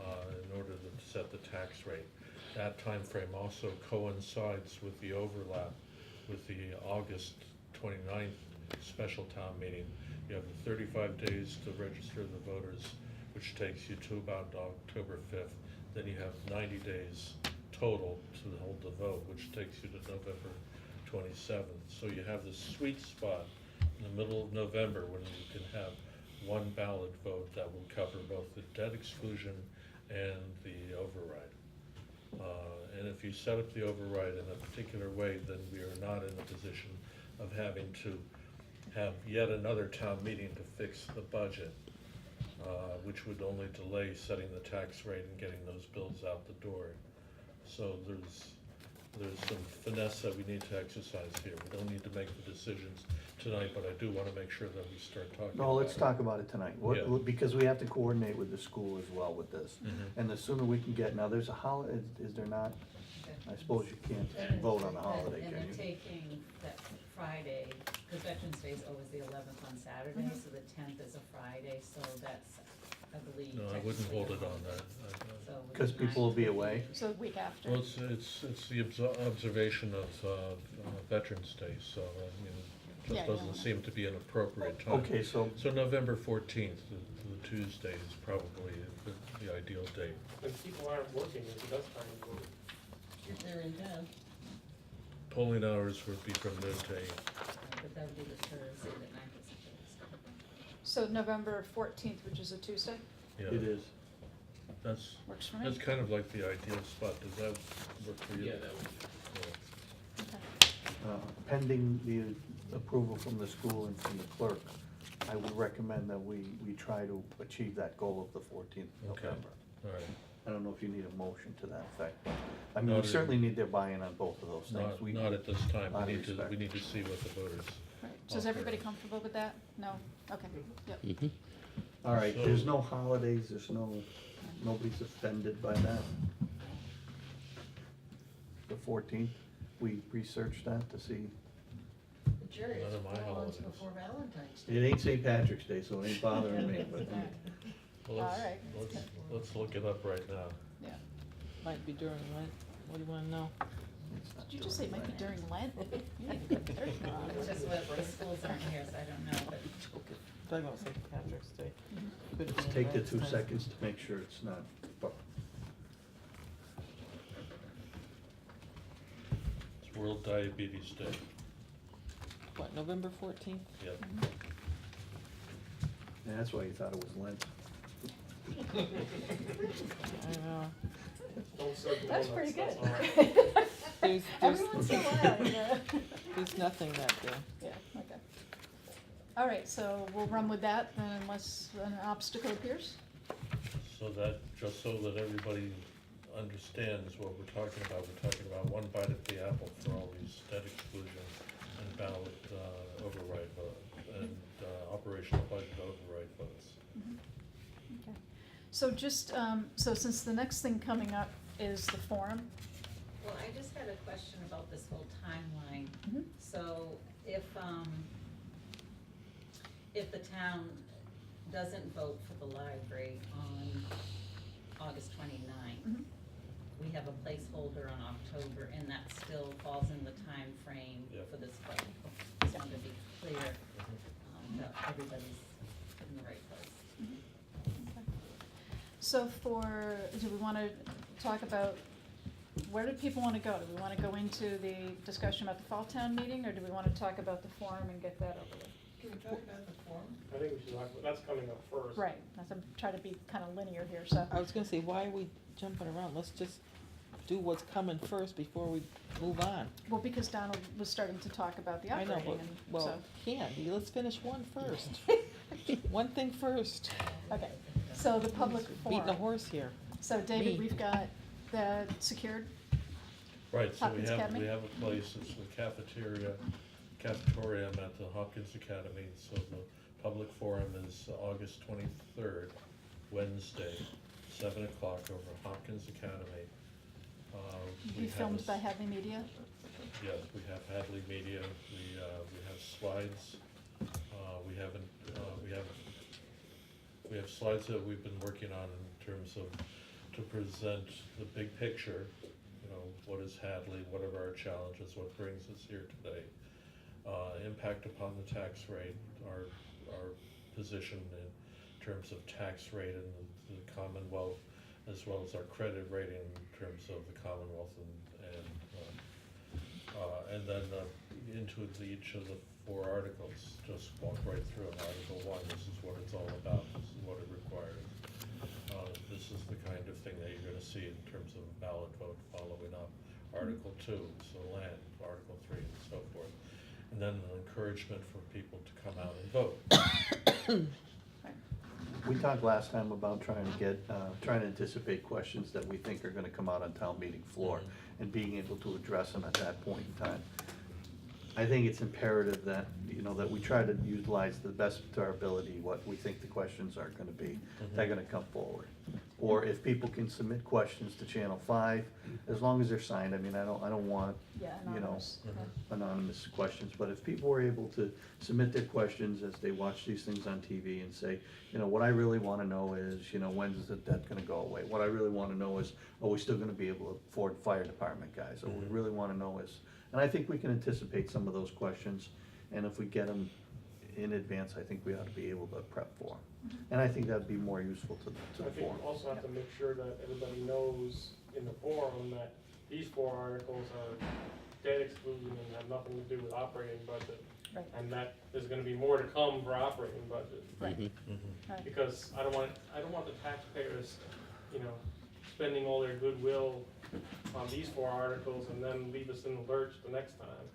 in order to set the tax rate. That time frame also coincides with the overlap with the August 29th special town meeting. You have the 35 days to register the voters, which takes you to about October 5th. Then you have 90 days total to hold the vote, which takes you to November 27th. So you have this sweet spot in the middle of November when you can have one ballot vote that will cover both the debt exclusion and the override. And if you set up the override in a particular way, then we are not in a position of having to have yet another town meeting to fix the budget, which would only delay setting the tax rate and getting those bills out the door. So there's some finesse that we need to exercise here. We don't need to make the decisions tonight, but I do want to make sure that we start talking about it. No, let's talk about it tonight, Yeah. because we have to coordinate with the school as well with this. Mhm. And the sooner we can get, now there's a holiday, is there not? I suppose you can't vote on a holiday, And can they're you? taking that Friday, because Veterans Day is always the 11th on Saturday, Mhm. so the 10th is a Friday, so that's, I believe. No, I wouldn't technically hold a it on holiday. that. So with Because the people will be 9th would away. So the week after. Well, it's the observation of Veterans Day, so, I mean, it Yeah, just yeah. doesn't seem to be an appropriate time. Okay, so, So November 14th, the Tuesday is probably the ideal date. And people aren't working, if it does time to vote. If they're in town, Polling hours would be from noon to 8. but that would be the Thursday, the 9th is a Thursday. So November 14th, which is a Tuesday, Yeah, it is. that's, works for me. that's kind of like the ideal spot. Does that work for you? Yeah, that would. Yeah. Okay. Pending the approval from the school and from the clerk, I would recommend that we try to achieve that goal of the 14th of Okay. November. All right. I don't know if you need a motion to that effect, but, I mean, Not we at- certainly need their buy-in on both of those things. We- Not at this time. out of We respect. need to see what the voters. Right. So is everybody comfortable with that? No? Okay, yep. Mhm. All right, So- there's no holidays, there's nobody's offended by that. The 14th, we researched that to see, The jury None of my is 4 months holidays. before Valentine's Day. it ain't St. Patrick's Day, so it ain't bothering me, but. Well, let's- All right. Let's look it up right now. Yeah. Might be during Lent, what do you wanna know? it's not Did you just say it might be during Lent? You need to go search for It's it. just what the schools aren't here, so I don't know, but Talking about St. Patrick's Day. Could have Let's been take the last 2 time. seconds to make sure it's not. It's World Diabetes Day. What, November 14th? Yep. Yeah, that's why you thought it was Lent. I know. Don't serve the That's donuts, pretty good. all right. Every once in a while, yeah. There's nothing that day. Yeah, okay. All right, so we'll run with that then unless an obstacle appears. So that, just so that everybody understands what we're talking about one bite at the apple for all these debt exclusion and ballot override vote, and operational budget override votes. Okay. So just, so since the next thing coming up is the forum. well, I just had a question about this whole timeline. Mhm. So if the town doesn't vote for the library on August 29th, Mhm. we have a placeholder on October, and that still falls in the time frame Yep. for this vote. Just wanted to be clear, that everybody's in the right place. Okay. So do we want to talk about, where do people want to go? Do we want to go into the discussion about the fall town meeting, or do we want to talk about the forum and get that over with? Can we talk about the forum? I think we should talk, that's coming up first. Right, I'm trying to be kind of linear here, so. I was gonna say, why are we jumping around? Let's just do what's coming first before we move on. Well, because Donald was starting to talk about the I know, operating, but, and well, so. Candy, let's finish one first. One thing first. Okay, so the public Beating a forum. horse here. So David, Me. we've got the secured, Right, so Hopkins Academy? we have a place, it's the cafetorium at the Hopkins Academy, so the public forum is August 23rd, Wednesday, 7 o'clock over Hopkins Academy. We be have filmed a by s- Hadley Media. Yes, we have Hadley Media, we have slides, we have slides that we've been working on in terms of to present the big picture, you know, what is Hadley, what are our challenges, what brings us here today, impact upon the tax rate, our position in terms of tax rate in the Commonwealth, as well as our credit rating in terms of the Commonwealth, and then into each of the 4 articles. Just walk right through them. Article 1, this is what it's all about, this is what it requires. This is the kind of thing that you're gonna see in terms of a ballot vote following up. Article 2 is the land, Article 3 and so forth. And then an encouragement for people to come out and vote. We talked last time about trying to anticipate questions that we think are gonna come out on town meeting floor and being able to address them at that point in time. I think it's imperative that, you know, that we try to utilize the best of our ability what we think the questions are gonna be, that are gonna come forward. Or if people can submit questions to Channel 5, as long as they're signed, I mean, I don't want, Yeah, you know, anonymous. anonymous questions, but if people were able to submit their questions as they watch these things on TV and say, you know, what I really wanna know is, you know, when's the debt gonna go away? What I really wanna know is, are we still gonna be able to afford fire department guys? What we really wanna know is, and I think we can anticipate some of those questions, and if we get them in advance, I think we ought to be able to prep for them. And I think that'd be more useful to I the think forum. we also have to make sure that everybody knows in the forum that these 4 articles are debt exclusion and have nothing to do with operating budget. Right. And that there's gonna be more to come for operating budget. Right. Right. Because I don't want the taxpayers, you know, spending all their goodwill on these 4 articles and then leave us in the lurch the next time.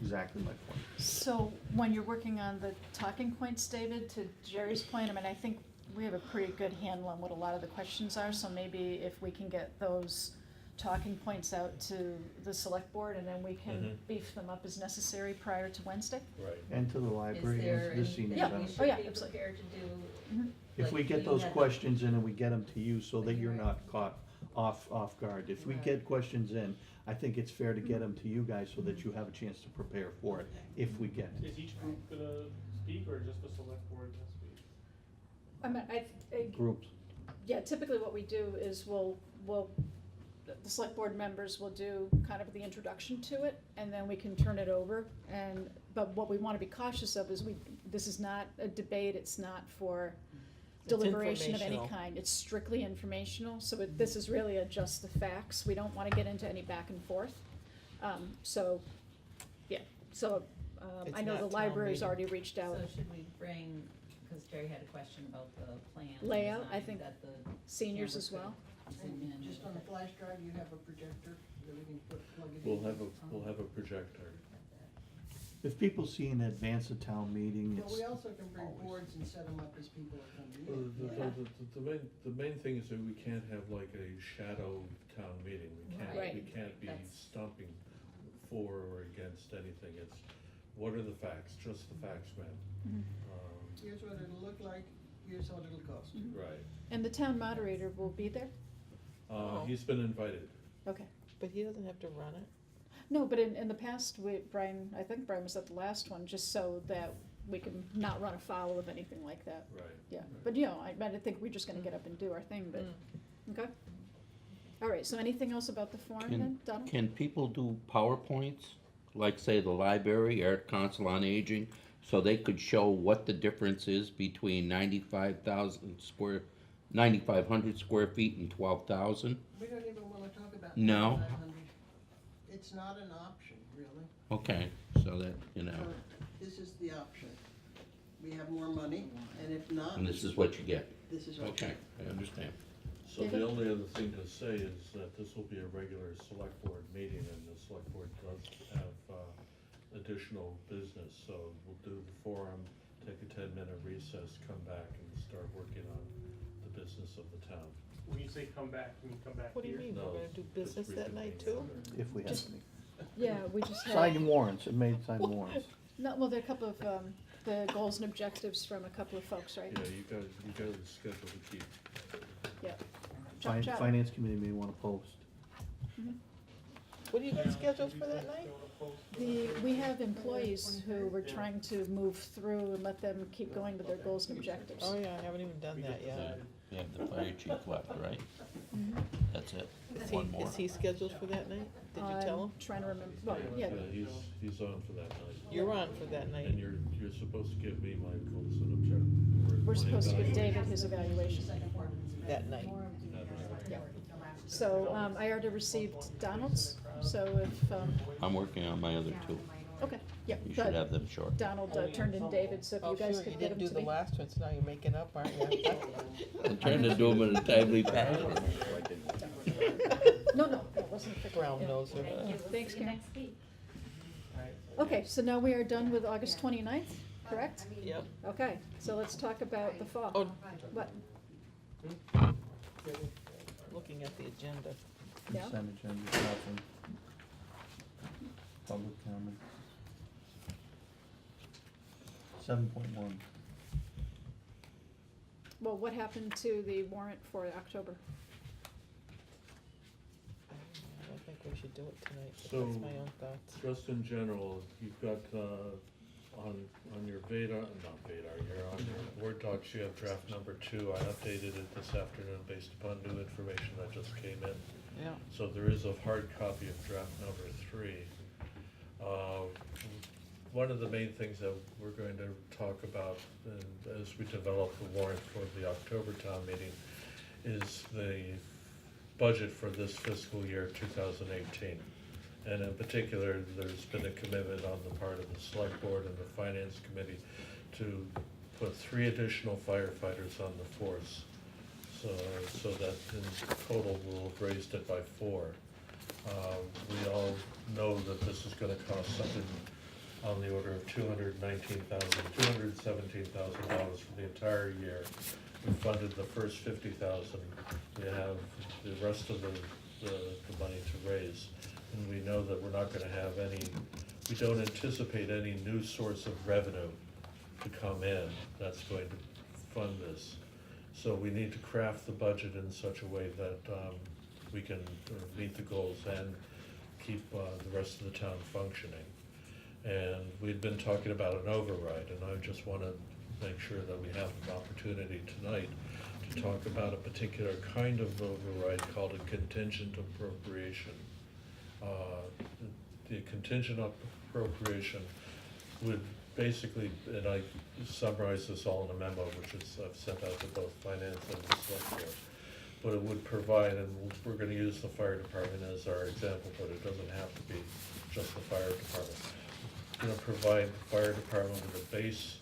Exactly my point. So when you're working on the talking points, David, to Jerry's point, I mean, I think we have a pretty good handle on what a lot of the questions are, so maybe if we can get those talking points out to the select board, and then we can beef them up as necessary prior to Wednesday? Right. And to the library, and the senior Yeah. center. Oh, yeah, absolutely. prepared to do? If we get those questions in and we get them to you so that you're not caught off guard. If we get questions in, I think it's fair to get them to you guys so that you have a chance to prepare for it, if we get it. Is each group gonna speak or just the select board gonna speak? I mean, Groups. yeah, typically what we do is the select board members will do kind of the introduction to it, and then we can turn it over, but what we wanna be cautious of is this is not a debate, it's not for deliberation of any informational. kind, it's strictly informational, so this is really just the facts, we don't wanna get into any back and forth. So It's I know not the town library's meeting. already reached out. So should we bring, because Jerry had a question about the plan. Layout, I design think that the Seniors camera as well. could zoom in. Just on the flash drive, you have a projector that we can plug it in. We'll have a projector. If people see in advance of town meeting, But it's, we also can bring boards and set them up as people are coming Well, in. the main thing is that we can't have like a shadow town meeting. Right. We can't be That's- stomping for or against anything. It's, what are the facts? Just the facts, man. Mhm. Here's what it'll look like, here's what it'll cost. Right. And the town moderator will be there? He's been invited. Okay. But he doesn't have to run it. No, but in the past, I think Brian was at the last one, just so that we can not run afoul of anything like that. Right. Yeah, Right. but I think we're just gonna get up and do our thing, but, okay? All right, so anything else about the forum then, Donald? Can people do PowerPoints, like say the library, Art Council on Aging, so they could show what the difference is between 9,500 square feet and 12,000? We don't even wanna talk about No. 9,500. It's not an option, really. Okay, so that, you know, So this is the option. We have more money, and if not, and this is what you get. this is what. Okay, I understand. So the only other thing to say is that this will be a regular select board meeting, and the select board does have additional business. So we'll do the forum, take a 10-minute recess, come back and start working on the business of the town. When you say come back, you mean come back What do you here? mean, we're No, gonna do just business that night too? if we have Just- any. Yeah, we just had. Signing warrants, it made sign warrants. No, well, there are a couple of, the goals and objectives from a couple of folks, right? Yeah, you got a schedule to keep. Yeah. Chop, chop. Finance committee may wanna post. What do you got scheduled for that night? We have employees who we're trying to move through and let them keep going with their goals and objectives. Oh, yeah, I haven't even done We that just yet. decided. We have the fire chief left, right? That's it. One more. Is he scheduled for that night? Did you tell him? I'm trying to remember, well, yeah, He's on for that night. You're on for that night. And you're supposed to give me my full signature. we're supposed to give David his evaluation. That night. Yeah. So, I already received Donald's, so if, I'm working on my other two. okay, yeah. You but should have them short. Donald turned in David, so if Oh, you guys sure, could you get didn't him do to the me. last one, so now you're making up, aren't you? I'm trying to do them in a timely fashion. No, it wasn't fixed. Brown Yeah. noser. Thanks, Karen. Okay, so now we are done with August 29th, correct? Yep. Okay, so let's talk about the fall. Oh. What? Looking at the agenda. Yeah. Consent agenda, nothing. Public comment. 7.1. Well, what happened to the warrant for October? I don't think we should do it tonight, but So, that's my own thoughts. just in general, you've got, on your Vadar, not Vadar, you're on your Word docs, you have draft number 2. I updated it this afternoon based upon new information that just came in. Yeah. So there is a hard copy of draft number 3. One of the main things that we're going to talk about as we develop the warrant for the October town meeting is the budget for this fiscal year 2018. And in particular, there's been a commitment on the part of the select board and the finance committee to put 3 additional firefighters on the force. So that in total we'll have raised it by 4. We all know that this is gonna cost something on the order of $217,000 for the entire year. We funded the first 50,000. We have the rest of the money to raise. And we know that we're not gonna have we don't anticipate any new source of revenue to come in that's going to fund this. So we need to craft the budget in such a way that we can meet the goals and keep the rest of the town functioning. And we'd been talking about an override, and I just want to make sure that we have an opportunity tonight to talk about a particular kind of override called a contingent appropriation. The contingent appropriation would basically, and I summarize this all in a memo, which is I've sent out to both finance and the select board. But it would provide, and we're gonna use the fire department as our example, but it doesn't have to be just the fire department. It's gonna provide the fire department with a base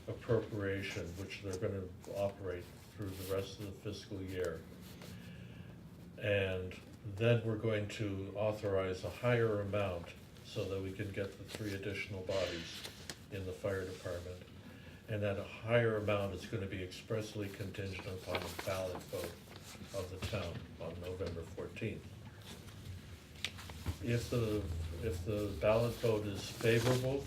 appropriation, which they're gonna operate through the rest of the fiscal year. And then we're going to authorize a higher amount so that we can get the 3 additional bodies in the fire department. And that a higher amount is gonna be expressly contingent upon a ballot vote of the town on November 14th. If the ballot vote is favorable,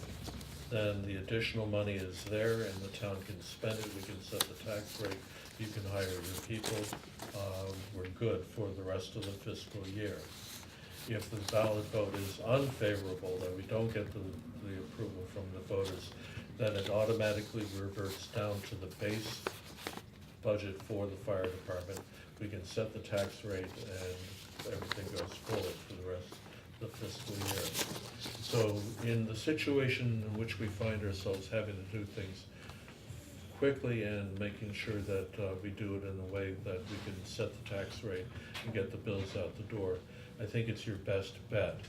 then the additional money is there and the town can spend it, we can set the tax rate, you can hire your people, we're good for the rest of the fiscal year. If the ballot vote is unfavorable, that we don't get the approval from the voters, then it automatically reverts down to the base budget for the fire department. We can set the tax rate and everything goes forward for the rest of the fiscal year. So in the situation in which we find ourselves having to do things quickly and making sure that we do it in a way that we can set the tax rate and get the bills out the door, I think it's your best bet.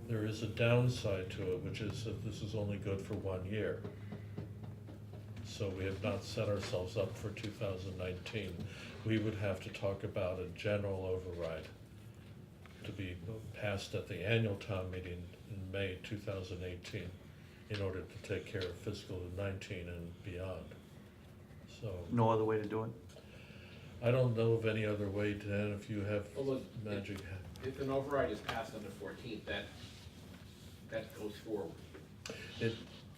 There is a downside to it, which is that this is only good for 1 year. So we have not set ourselves up for 2019. We would have to talk about a general override to be passed at the annual town meeting in May 2018 in order to take care of fiscal 19 and beyond. So No other way to do it? I don't know of any other way, Dan, if you have magic. If an override is passed on the 14th, that goes forward.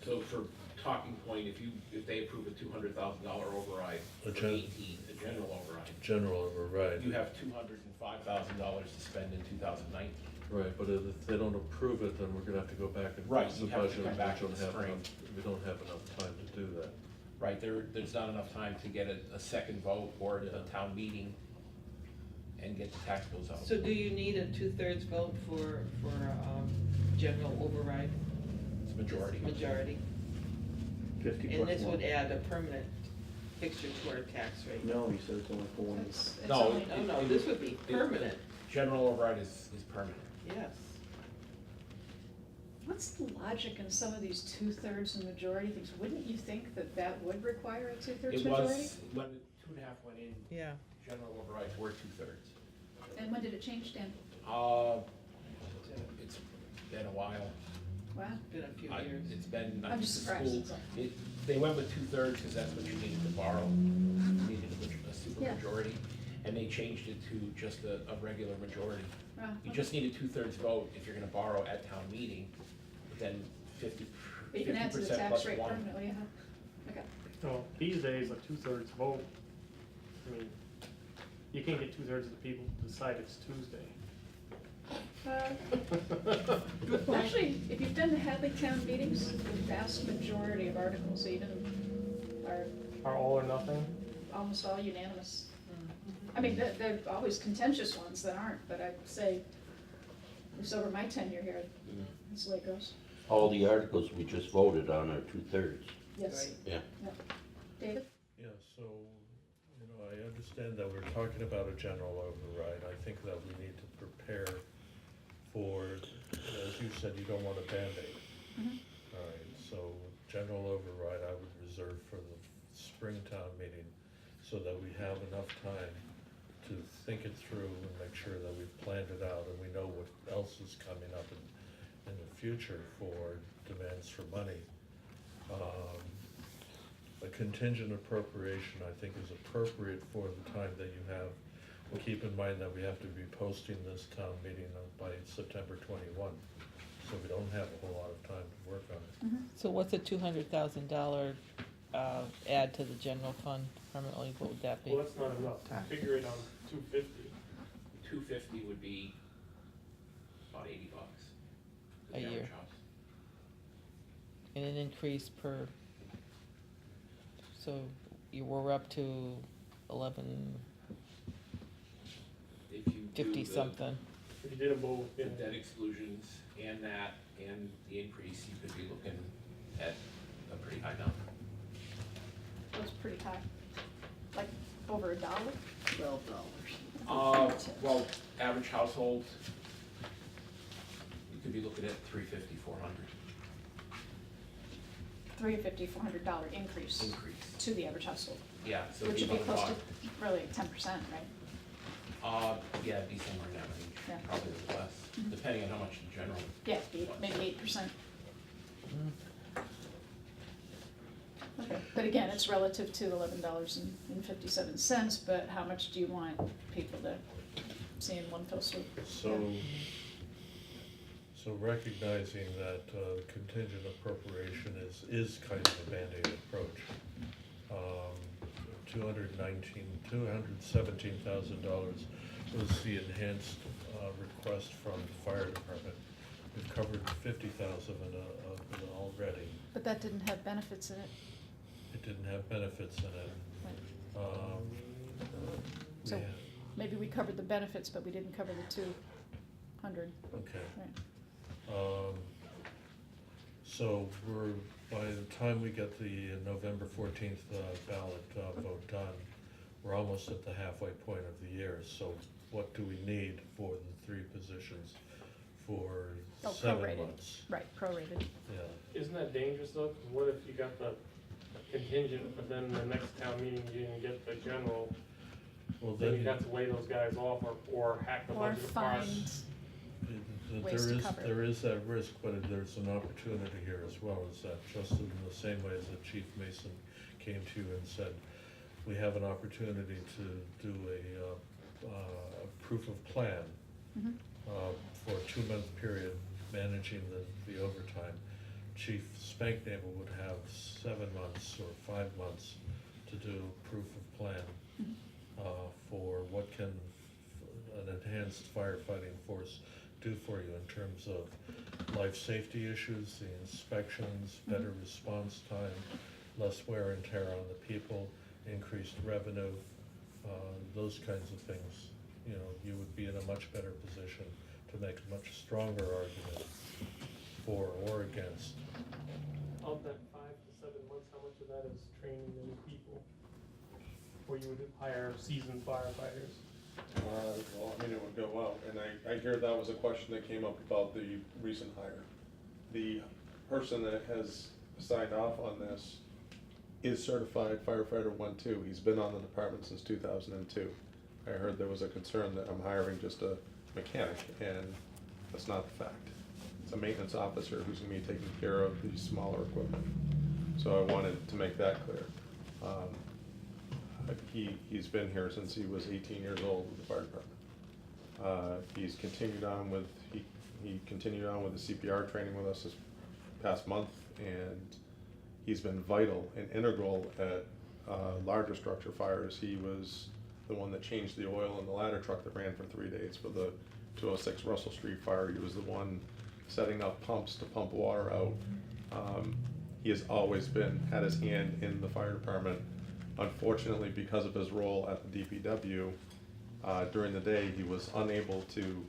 So for talking point, if they approve a $200,000 override for 18, a general override. General override. You have $205,000 to spend in 2019. Right, but if they don't approve it, then we're gonna have to go back and Right, fix you the have to budget. come back in the We don't have enough time to do that. right, there's not enough time to get a second vote or a town meeting and get the tax bills out. So do you need a 2/3 vote for general override? It's majority. Majority. 50 And plus this one. would add a permanent fixture to our tax rate. No, he said it's only for 1 year. It's No, only- No, this would be permanent, General override is permanent. yes. What's the logic in some of these 2/3 and majority things? Wouldn't you think that that would require a 2/3 It majority? was, when 2.5 went in, Yeah. general overrides were 2/3. And when did it change, Dan? It's been a while. Wow. Been a few I- years. It's been, I I'm think just the surprised, school, that's they went with 2/3 because that's what you needed to borrow. You needed a super Yeah. majority, and they changed it to just a regular majority. Wow, You okay. just need a 2/3 vote if you're gonna borrow at town meeting, but then 50% But you can add to the plus tax rate one. permanently, yeah. Okay. Well, these days, a 2/3 vote, I mean, you can't get 2/3 of the people to decide it's Tuesday. Actually, if you've done the Hadley Town meetings, the vast majority of articles even are Are all or nothing? almost all unanimous. I mean, there are always contentious ones that aren't, but I'd say, at least over my tenure here, that's the way it goes. All the articles we just voted on are 2/3. Yes. Right. Yeah. David? Yeah, so, I understand that we're talking about a general override. I think that we need to prepare for, as you said, you don't want a Band-Aid. Mhm. All right, so general override I would reserve for the Springtown meeting so that we have enough time to think it through and make sure that we've planned it out and we know what else is coming up in the future for demands for money. A contingent appropriation, I think, is appropriate for the time that you have. And keep in mind that we have to be posting this town meeting by September 21, so we don't have a whole lot of time to work on it. So what's a $200,000 add to the general fund permanently? What would that be? Well, that's not enough. Figure it on 250. 250 would be about $80. A The average year. house. And an increase per, so we're up to 1150 If you do the something. If you did them both, the yeah. debt exclusions and that, and the increase, you could be looking at a pretty high number. That's pretty high. Like over $1? $12. Well, average household, you could be looking at $350, $400 $350, $400 increase increase. to the average household, Yeah, so which it'd would be about close a to really 10%, right? yeah, it'd be somewhere in that Yeah. range, probably a little less, depending on how much the general. Yeah, maybe 8%. Okay, but again, it's relative to $11.57, but how much do you want people to see in one fell swoop? So recognizing that contingent appropriation is kind of a Band-Aid approach. $217,000 was the enhanced request from the fire department. We've covered 50,000 of it already. But that didn't have benefits in it. It didn't have benefits in it. So Yeah. maybe we covered the benefits, but we didn't cover the 200. Okay. Right. So by the time we get the November 14th ballot vote done, we're almost at the halfway point of the year. So what do we need for the 3 positions for Oh, 7 prorated. months? Right, prorated. Yeah. Isn't that dangerous though? 'Cause what if you got the contingent, but then the next town meeting you didn't get the general? Well, Then you got to lay those guys off or hack the Or budget apart. find ways to cover it. There is that risk, but there's an opportunity here as well, is that just in the same way as that Chief Mason came to you and said, we have an opportunity to do a proof of plan Mhm. for a 2-month period managing the overtime. Chief Spanknable would have 7 months or 5 months to do proof of plan for what can an enhanced firefighting force do for you in terms of life safety issues, the inspections, better response time, less wear and tear on the people, increased revenue, those kinds of things. You know, you would be in a much better position to make a much stronger argument for or against. Of that 5 to 7 months, how much of that is training the new people? Or you would hire seasoned firefighters? Well, I mean, it would go out, and I hear that was a question that came up about the recent hire. The person that has signed off on this is certified firefighter 1-2. He's been on the department since 2002. I heard there was a concern that I'm hiring just a mechanic, and that's not the fact. It's a maintenance officer who's gonna be taking care of the smaller equipment. So I wanted to make that clear. He's been here since he was 18 years old with the fire department. He's continued on with, he continued on with the CPR training with us this past month, and he's been vital and integral at larger structure fires. He was the one that changed the oil in the ladder truck that ran for 3 days for the 206 Russell Street fire. He was the one setting up pumps to pump water out. He has always had his hand in the fire department. Unfortunately, because of his role at the DPW, during the day, he was unable to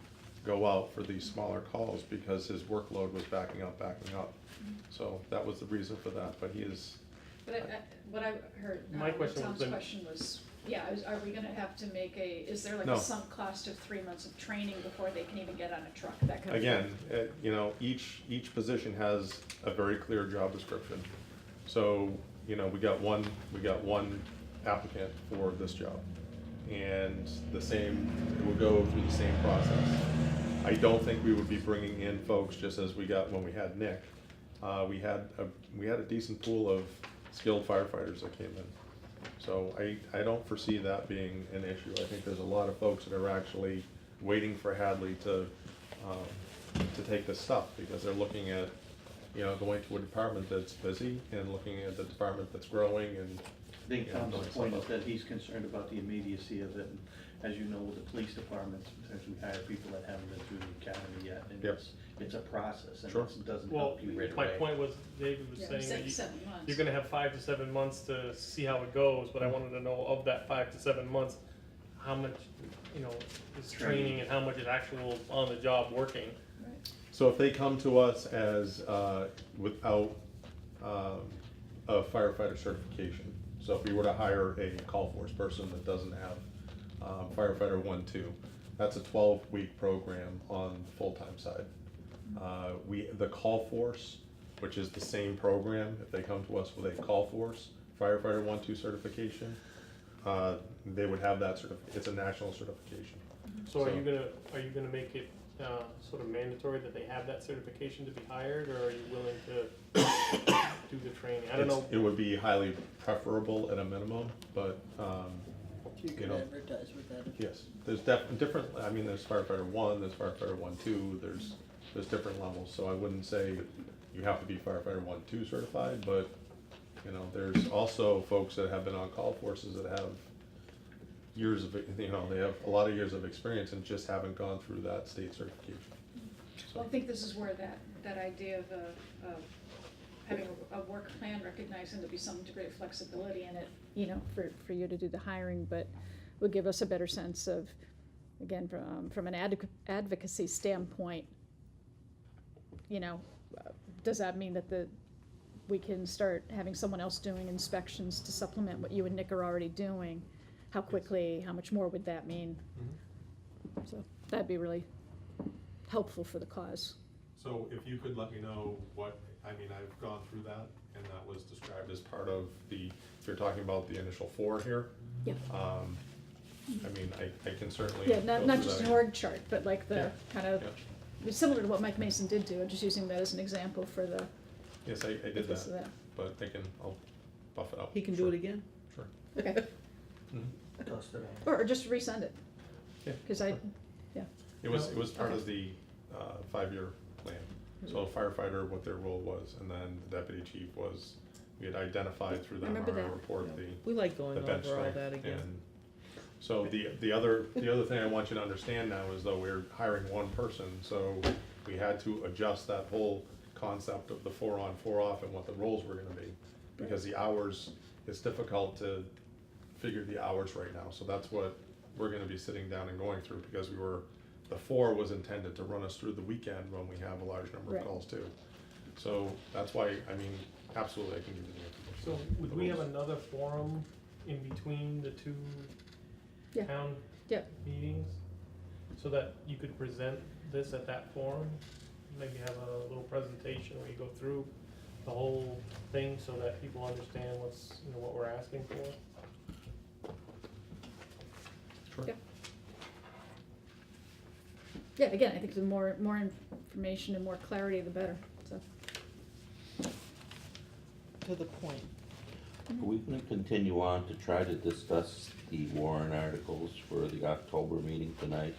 go out for these smaller calls because his workload was backing up. So that was the reason for that, but he is. But what I heard, My question Tom's was question was, are we gonna have to make is there like No. a sunk cost of 3 months of training before they can even get on a truck, that kind of thing? Again, you know, each position has a very clear job description. So, you know, we got one applicant for this job, and it will go through the same process. I don't think we would be bringing in folks just as we got when we had Nick. We had a decent pool of skilled firefighters that came in. So I don't foresee that being an issue. I think there's a lot of folks that are actually waiting for Hadley to take this stuff, because they're looking at, you know, going to a department that's busy and looking at the department that's growing and. I think Tom's point is that he's concerned about the immediacy of it, and as you know, with the police departments, sometimes we hire people that haven't been through the academy yet, and Yep. it's a process, and Sure. it doesn't Well, help you right my away. point was, David was Yeah, saying that 7 months. you're gonna have 5 to 7 months to see how it goes, but I wanted to know of that 5 to 7 months, how much, you know, is training and how much is actual on the job working. So if they come to us as, without, a firefighter certification, so if we were to hire a call force person that doesn't have, firefighter 1-2, that's a 12-week program on the full-time side. The call force, which is the same program, if they come to us with a call force firefighter 1-2 certification, they would have that it's a national certification. So are you gonna make it, sort of mandatory that they have that certification to be hired, or are you willing to do the training? I don't know. It would be highly preferable at a minimum, but, You you could know, advertise with that. yes, there's different, I mean, there's firefighter 1, there's firefighter 1-2, there's different levels, so I wouldn't say you have to be firefighter 1-2 certified, but, you know, there's also folks that have been on call forces that have years of, you know, they have a lot of years of experience and just haven't gone through that state certification. Well, I think this is where that idea of having a work plan, recognizing there'll be some degree of flexibility in it, you know, for you to do the hiring, but would give us a better sense of, again, from an advocacy standpoint, you know, does that mean that we can start having someone else doing inspections to supplement what you and Nick are already doing? How quickly, how much more would that mean? So that'd be really helpful for the cause. So if you could let me know I've gone through that, and that was described as part of if you're talking about the initial 4 here. Yeah. I can certainly. Yeah, go not through just that. an org chart, but like the Yeah. kind of, it's similar to what Mike Mason did do, I'm just using that as an example for the. Yes, I did purpose of that, but I'll buff it up. He can do it again? Sure. Okay, Dust it off. or just resend it, Yeah. because It was part Okay. of the 5-year plan. So firefighter, what their role was, and then the deputy chief was, we had identified through them remember our that. report, We like going the bench over all strength. that again. And so the other thing I want you to understand now is, though, we're hiring one person, so we had to adjust that whole concept of the 4 on, 4 off and what the roles were gonna be, because the hours, it's difficult to figure the hours right now, so that's what we're gonna be sitting down and going through, because the 4 was intended to run us through the weekend when we have a large number Right. of calls too. So that's why, I mean, absolutely, I can give you the information. So would we have another forum in between the two Yeah. town Yeah. meetings? So that you could present this at that forum? Maybe have a little presentation where you go through the whole thing so that people understand what's, what we're asking for? Sure. Yeah. Yeah, again, I think the more information and more clarity, the better, so. To the point. Are we gonna continue on to try to discuss the warrant articles for the October meeting tonight?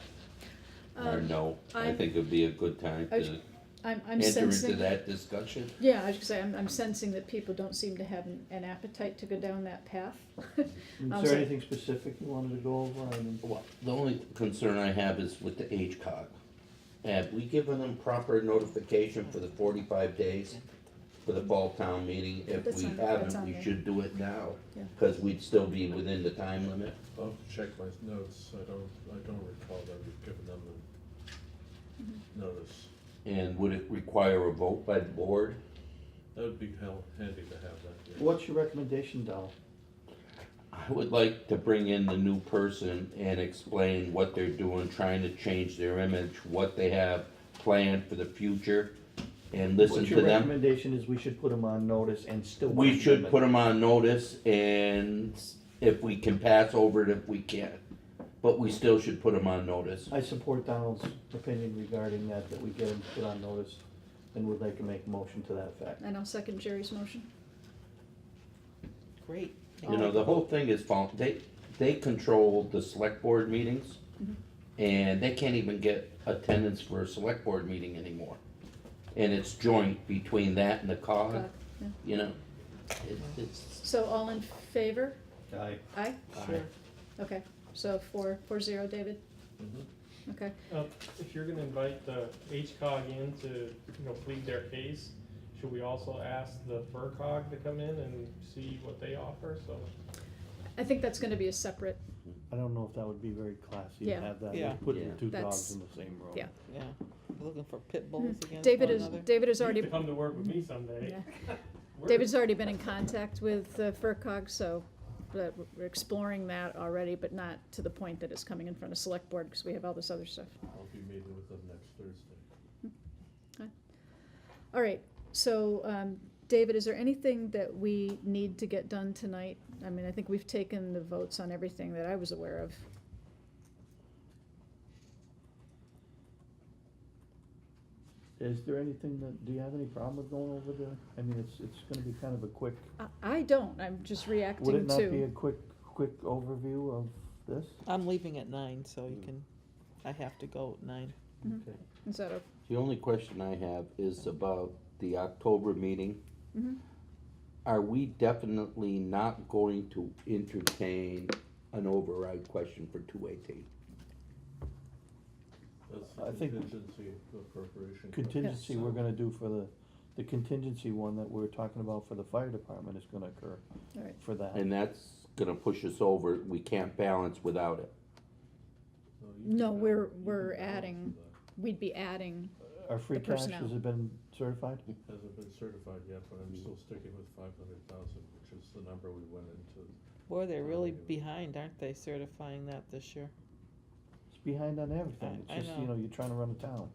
Or no? I think it'd be a good time I was- to I'm enter sensing. into that discussion. Yeah, I was gonna say, I'm sensing that people don't seem to have an appetite to go down that path. Is So- there anything specific you wanted to go over? I mean, Well, the only concern I have is with the HCOG. Have we given them proper notification for the 45 days for the fall town meeting? If That's we on- that's haven't, on we there. should do it now, Yeah. because we'd still be within the time limit. I'll check my notes, I don't recall that we've given them Mm-hmm. a notice. And would it require a vote by the board? That would be handy to have that. Yeah. what's your recommendation, Dal? I would like to bring in the new person and explain what they're doing, trying to change their image, what they have planned for the future, and listen What's to your them. recommendation is we should put them on notice and still. We should put them on notice, and if we can pass over it, if we can. But we still should put them on notice. I support Donald's opinion regarding that we get them put on notice, and would like to make a motion to that effect. And I'll second Jerry's motion. Great. You know, the whole thing is, they control the select board meetings, Mhm. and they can't even get attendance for a select board meeting anymore. And it's joint between that and the COG, Yeah. you know? It's, So all in favor? Aye. Aye? Sure. Okay, so 4-0, David? Mhm. Okay, If you're gonna invite the HCOG in to, plead their case, should we also ask the FERCog to come in and see what they offer, so? I think that's gonna be a separate, I don't know if that would be very classy Yeah. to have that, Yeah. putting Yeah. the two That's- dogs in the same room. yeah. Yeah, looking for pit bulls against Mm-hmm. David one is, another. David has You already, have to come to work with me someday. yeah. David's already been in contact with FERCog, so we're exploring that already, but not to the point that it's coming in front of select board, because we have all this other stuff. I'll be meeting with them next Thursday. All right, so, David, is there anything that we need to get done tonight? I mean, I think we've taken the votes on everything that I was aware of. Is there anything do you have any problem with going over there? I mean, it's gonna be kind of a quick, I don't, I'm just would reacting it not be a to, quick overview of this? I'm leaving at 9, so you can, I have to go at 9. Mhm. Okay. is that a, the only question I have is about the October meeting. mhm. Are we definitely not going to entertain an override question for 218? That's I the think- contingency appropriation. Contingency we're gonna do for the contingency one that we're talking about for the fire department is gonna occur All right. for that. And that's gonna push us over, we can't balance without it. No, we're adding, we'd be adding, Our free the cash, personnel. has it been certified? Hasn't been certified yet, but I'm still sticking with 500,000, which is the number we went into. Boy, they're really behind, aren't they, certifying that this year? It's behind on everything, I it's just, know. you're trying to run a town.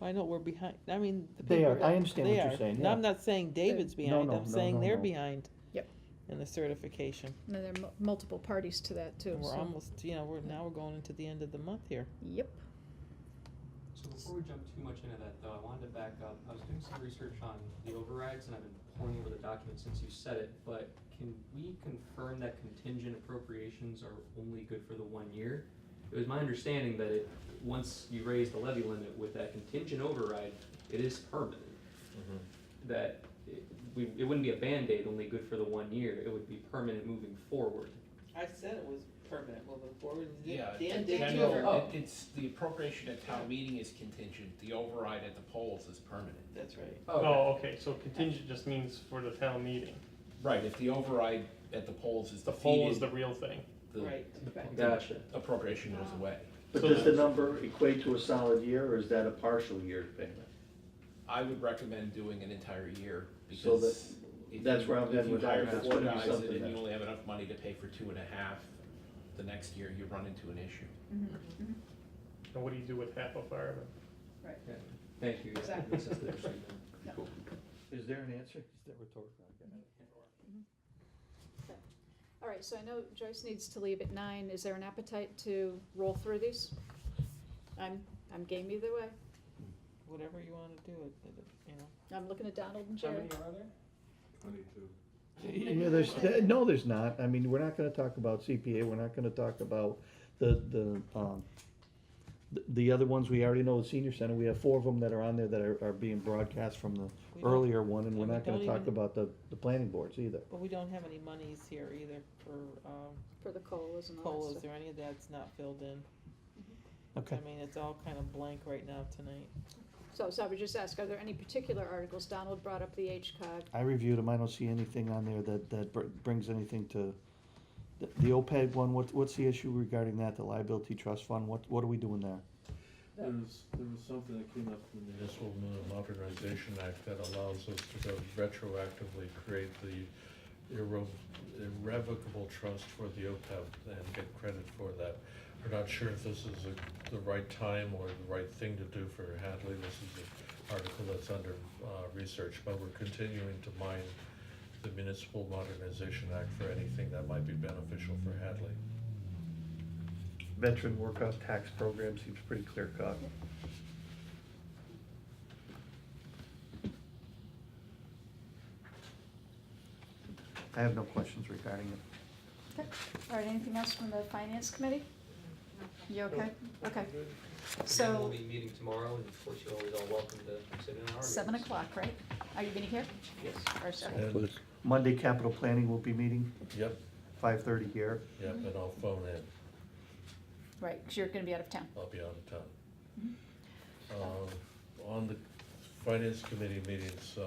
I know we're behind, I mean, the They people. are. I understand what they you're are. saying, No, I'm yeah. not saying David's No, behind, no, I'm no, saying no, they're no. behind. Yep. In the certification. and there are multiple parties to that too, We're so. almost, now we're going into the end of the month here. Yep. So before we jump too much into that though, I wanted to back up. I was doing some research on the overrides and I've been poring over the document since you said it, but can we confirm that contingent appropriations are only good for the 1 year? It was my understanding that once you raise the levy limit with that contingent override, it is permanent. That it wouldn't be a Band-Aid only good for the 1 year, it would be permanent moving forward. I said it was permanent moving forward. Yeah, Dan it- did it- too. no, it's, the appropriation at town meeting is contingent, the override at the polls is permanent. That's right. Oh, okay, so contingent just means for the town meeting. Right, if the override at the polls is The poll is defeated, the real thing. the Right. Gotcha. appropriation goes away. But does the number equate to a solid year, or is that a partial year payment? I would recommend doing an entire year, So because if that's you, where I'm if heading you with that, hire that's four gonna be guys something and that- you only have enough money to pay for 2.5, the next year you run into an issue. And what do you do with half a fireman? Right. Yeah. Thank you. Yeah, Exactly. this is interesting. Yeah. Cool. Is there an answer? Is that rhetorical? Okay. All right, so I know Joyce needs to leave at 9. Is there an appetite to roll through these? I'm game either way. Whatever you wanna do, you know. I'm looking at Donald and How Jerry. many are there? 22. Yeah, no, there's not. I mean, we're not gonna talk about CPA, we're not gonna talk about the other ones. We already know the senior center, we have 4 of them that are on there that are being broadcast from the We don't- earlier one, and we're and we not gonna don't talk even- about the planning boards either. But we don't have any monies here either For the COLAs and all that COLAs stuff. or any of that's not filled in. Okay. I mean, it's all kind of blank right now tonight. So I would just ask, are there any particular articles? Donald brought up the HCOG. I reviewed them, I don't see anything on there that brings anything to, the OPEB one, what's the issue regarding that, the liability trust fund, what are we doing there? There was something that came up in the Municipal Modernization Act that allows us to go retroactively create the irrevocable trust for the OPEB and get credit for that. We're not sure if this is the right time or the right thing to do for Hadley. This is an article that's under research, but we're continuing to mine the Municipal Modernization Act for anything that might be beneficial for Hadley. Veteran workout tax program seems pretty clear cut. I have no questions regarding it. Okay. All right, anything else from the Finance Committee? You okay? Okay. We'll So, be meeting tomorrow, and of course, you're always all welcome to sit in our 7 meetings. o'clock, right? Are you gonna be here? Yes. Or so? And, Monday, capital planning will be meeting, yep, 5:30 here. yep, and I'll phone in. Right, because you're gonna be out of town. I'll be out of town. On the Finance Committee meetings,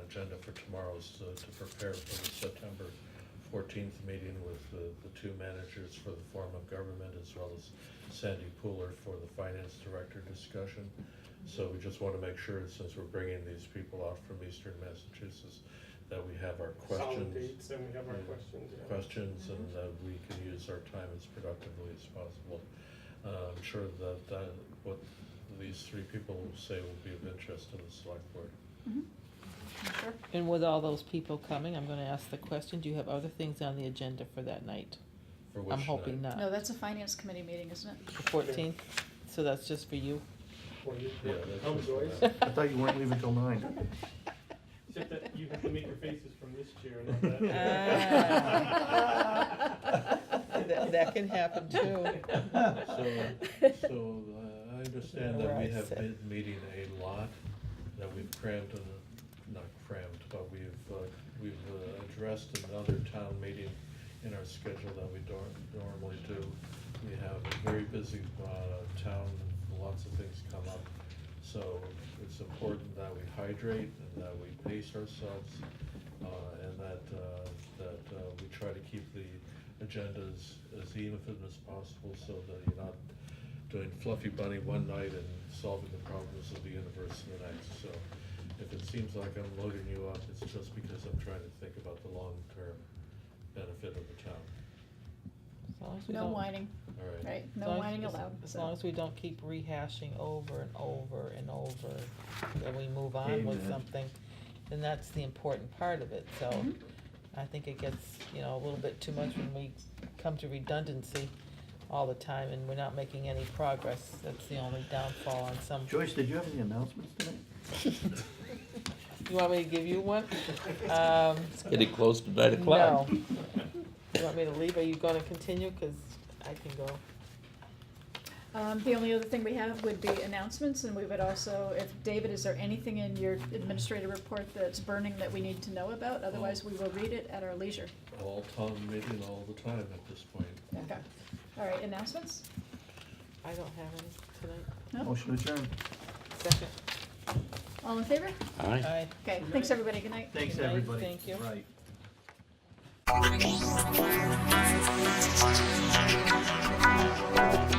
agenda for tomorrow is to prepare for the September 14th meeting with the 2 managers for the form of government, as well as Sandy Pooler for the finance director discussion. So we just want to make sure, since we're bringing these people out from eastern Massachusetts, that we have our Solid questions. dates, and we have our Yeah, questions. Yeah. Questions, and that we can use our time as productively as possible. I'm sure that what these 3 people will say will be of interest to the select board. Sure. And with all those people coming, I'm gonna ask the question, do you have other things on the agenda for that night? For which I'm hoping night? not. No, that's a Finance Committee meeting, isn't it? The 14th, so that's just for you? Well, you, Yeah, that's come, just Joyce. for I thought you weren't leaving till 9. Except that you have to make your faces from this chair, not that. That can happen too. So I understand that we Right, have so- been meeting a lot, that we've crammed, not crammed, but we've addressed another town meeting in our schedule that we normally do. We have a very busy town, lots of things come up. So it's important that we hydrate and that we pace ourselves, and that we try to keep the agendas as even as possible, so that you're not doing fluffy bunny one night and solving the problems of the universe the next. So if it seems like I'm loading you up, it's just because I'm trying to think about the long-term benefit of the town. As long as we No don't- whining, All right? right? as No long as- whining as- allowed. As so. long as we don't keep rehashing over and over and over, that we move on with Amen. something, then that's the important part of it, so. Mhm. I think it gets, a little bit too much when we come to redundancy all the time and we're not making any progress. That's the only downfall on some. Joyce, did you have any announcements tonight? You want me to give you one? It's getting close to 9 o'clock. No. You want me to leave? Are you gonna continue? Cause I can go. The only other thing we have would be announcements, and we would also, if, David, is there anything in your administrative report that's burning that we need to know about? Otherwise, we will read it at our leisure. All town meeting all the time at this point. Okay. All right, announcements? I don't have any tonight. No? Motion adjourned. Second. All in favor? Aye. Aye. Okay, thanks, everybody. Good night. Thanks, Good night, everybody. thank you. Right. Thank you.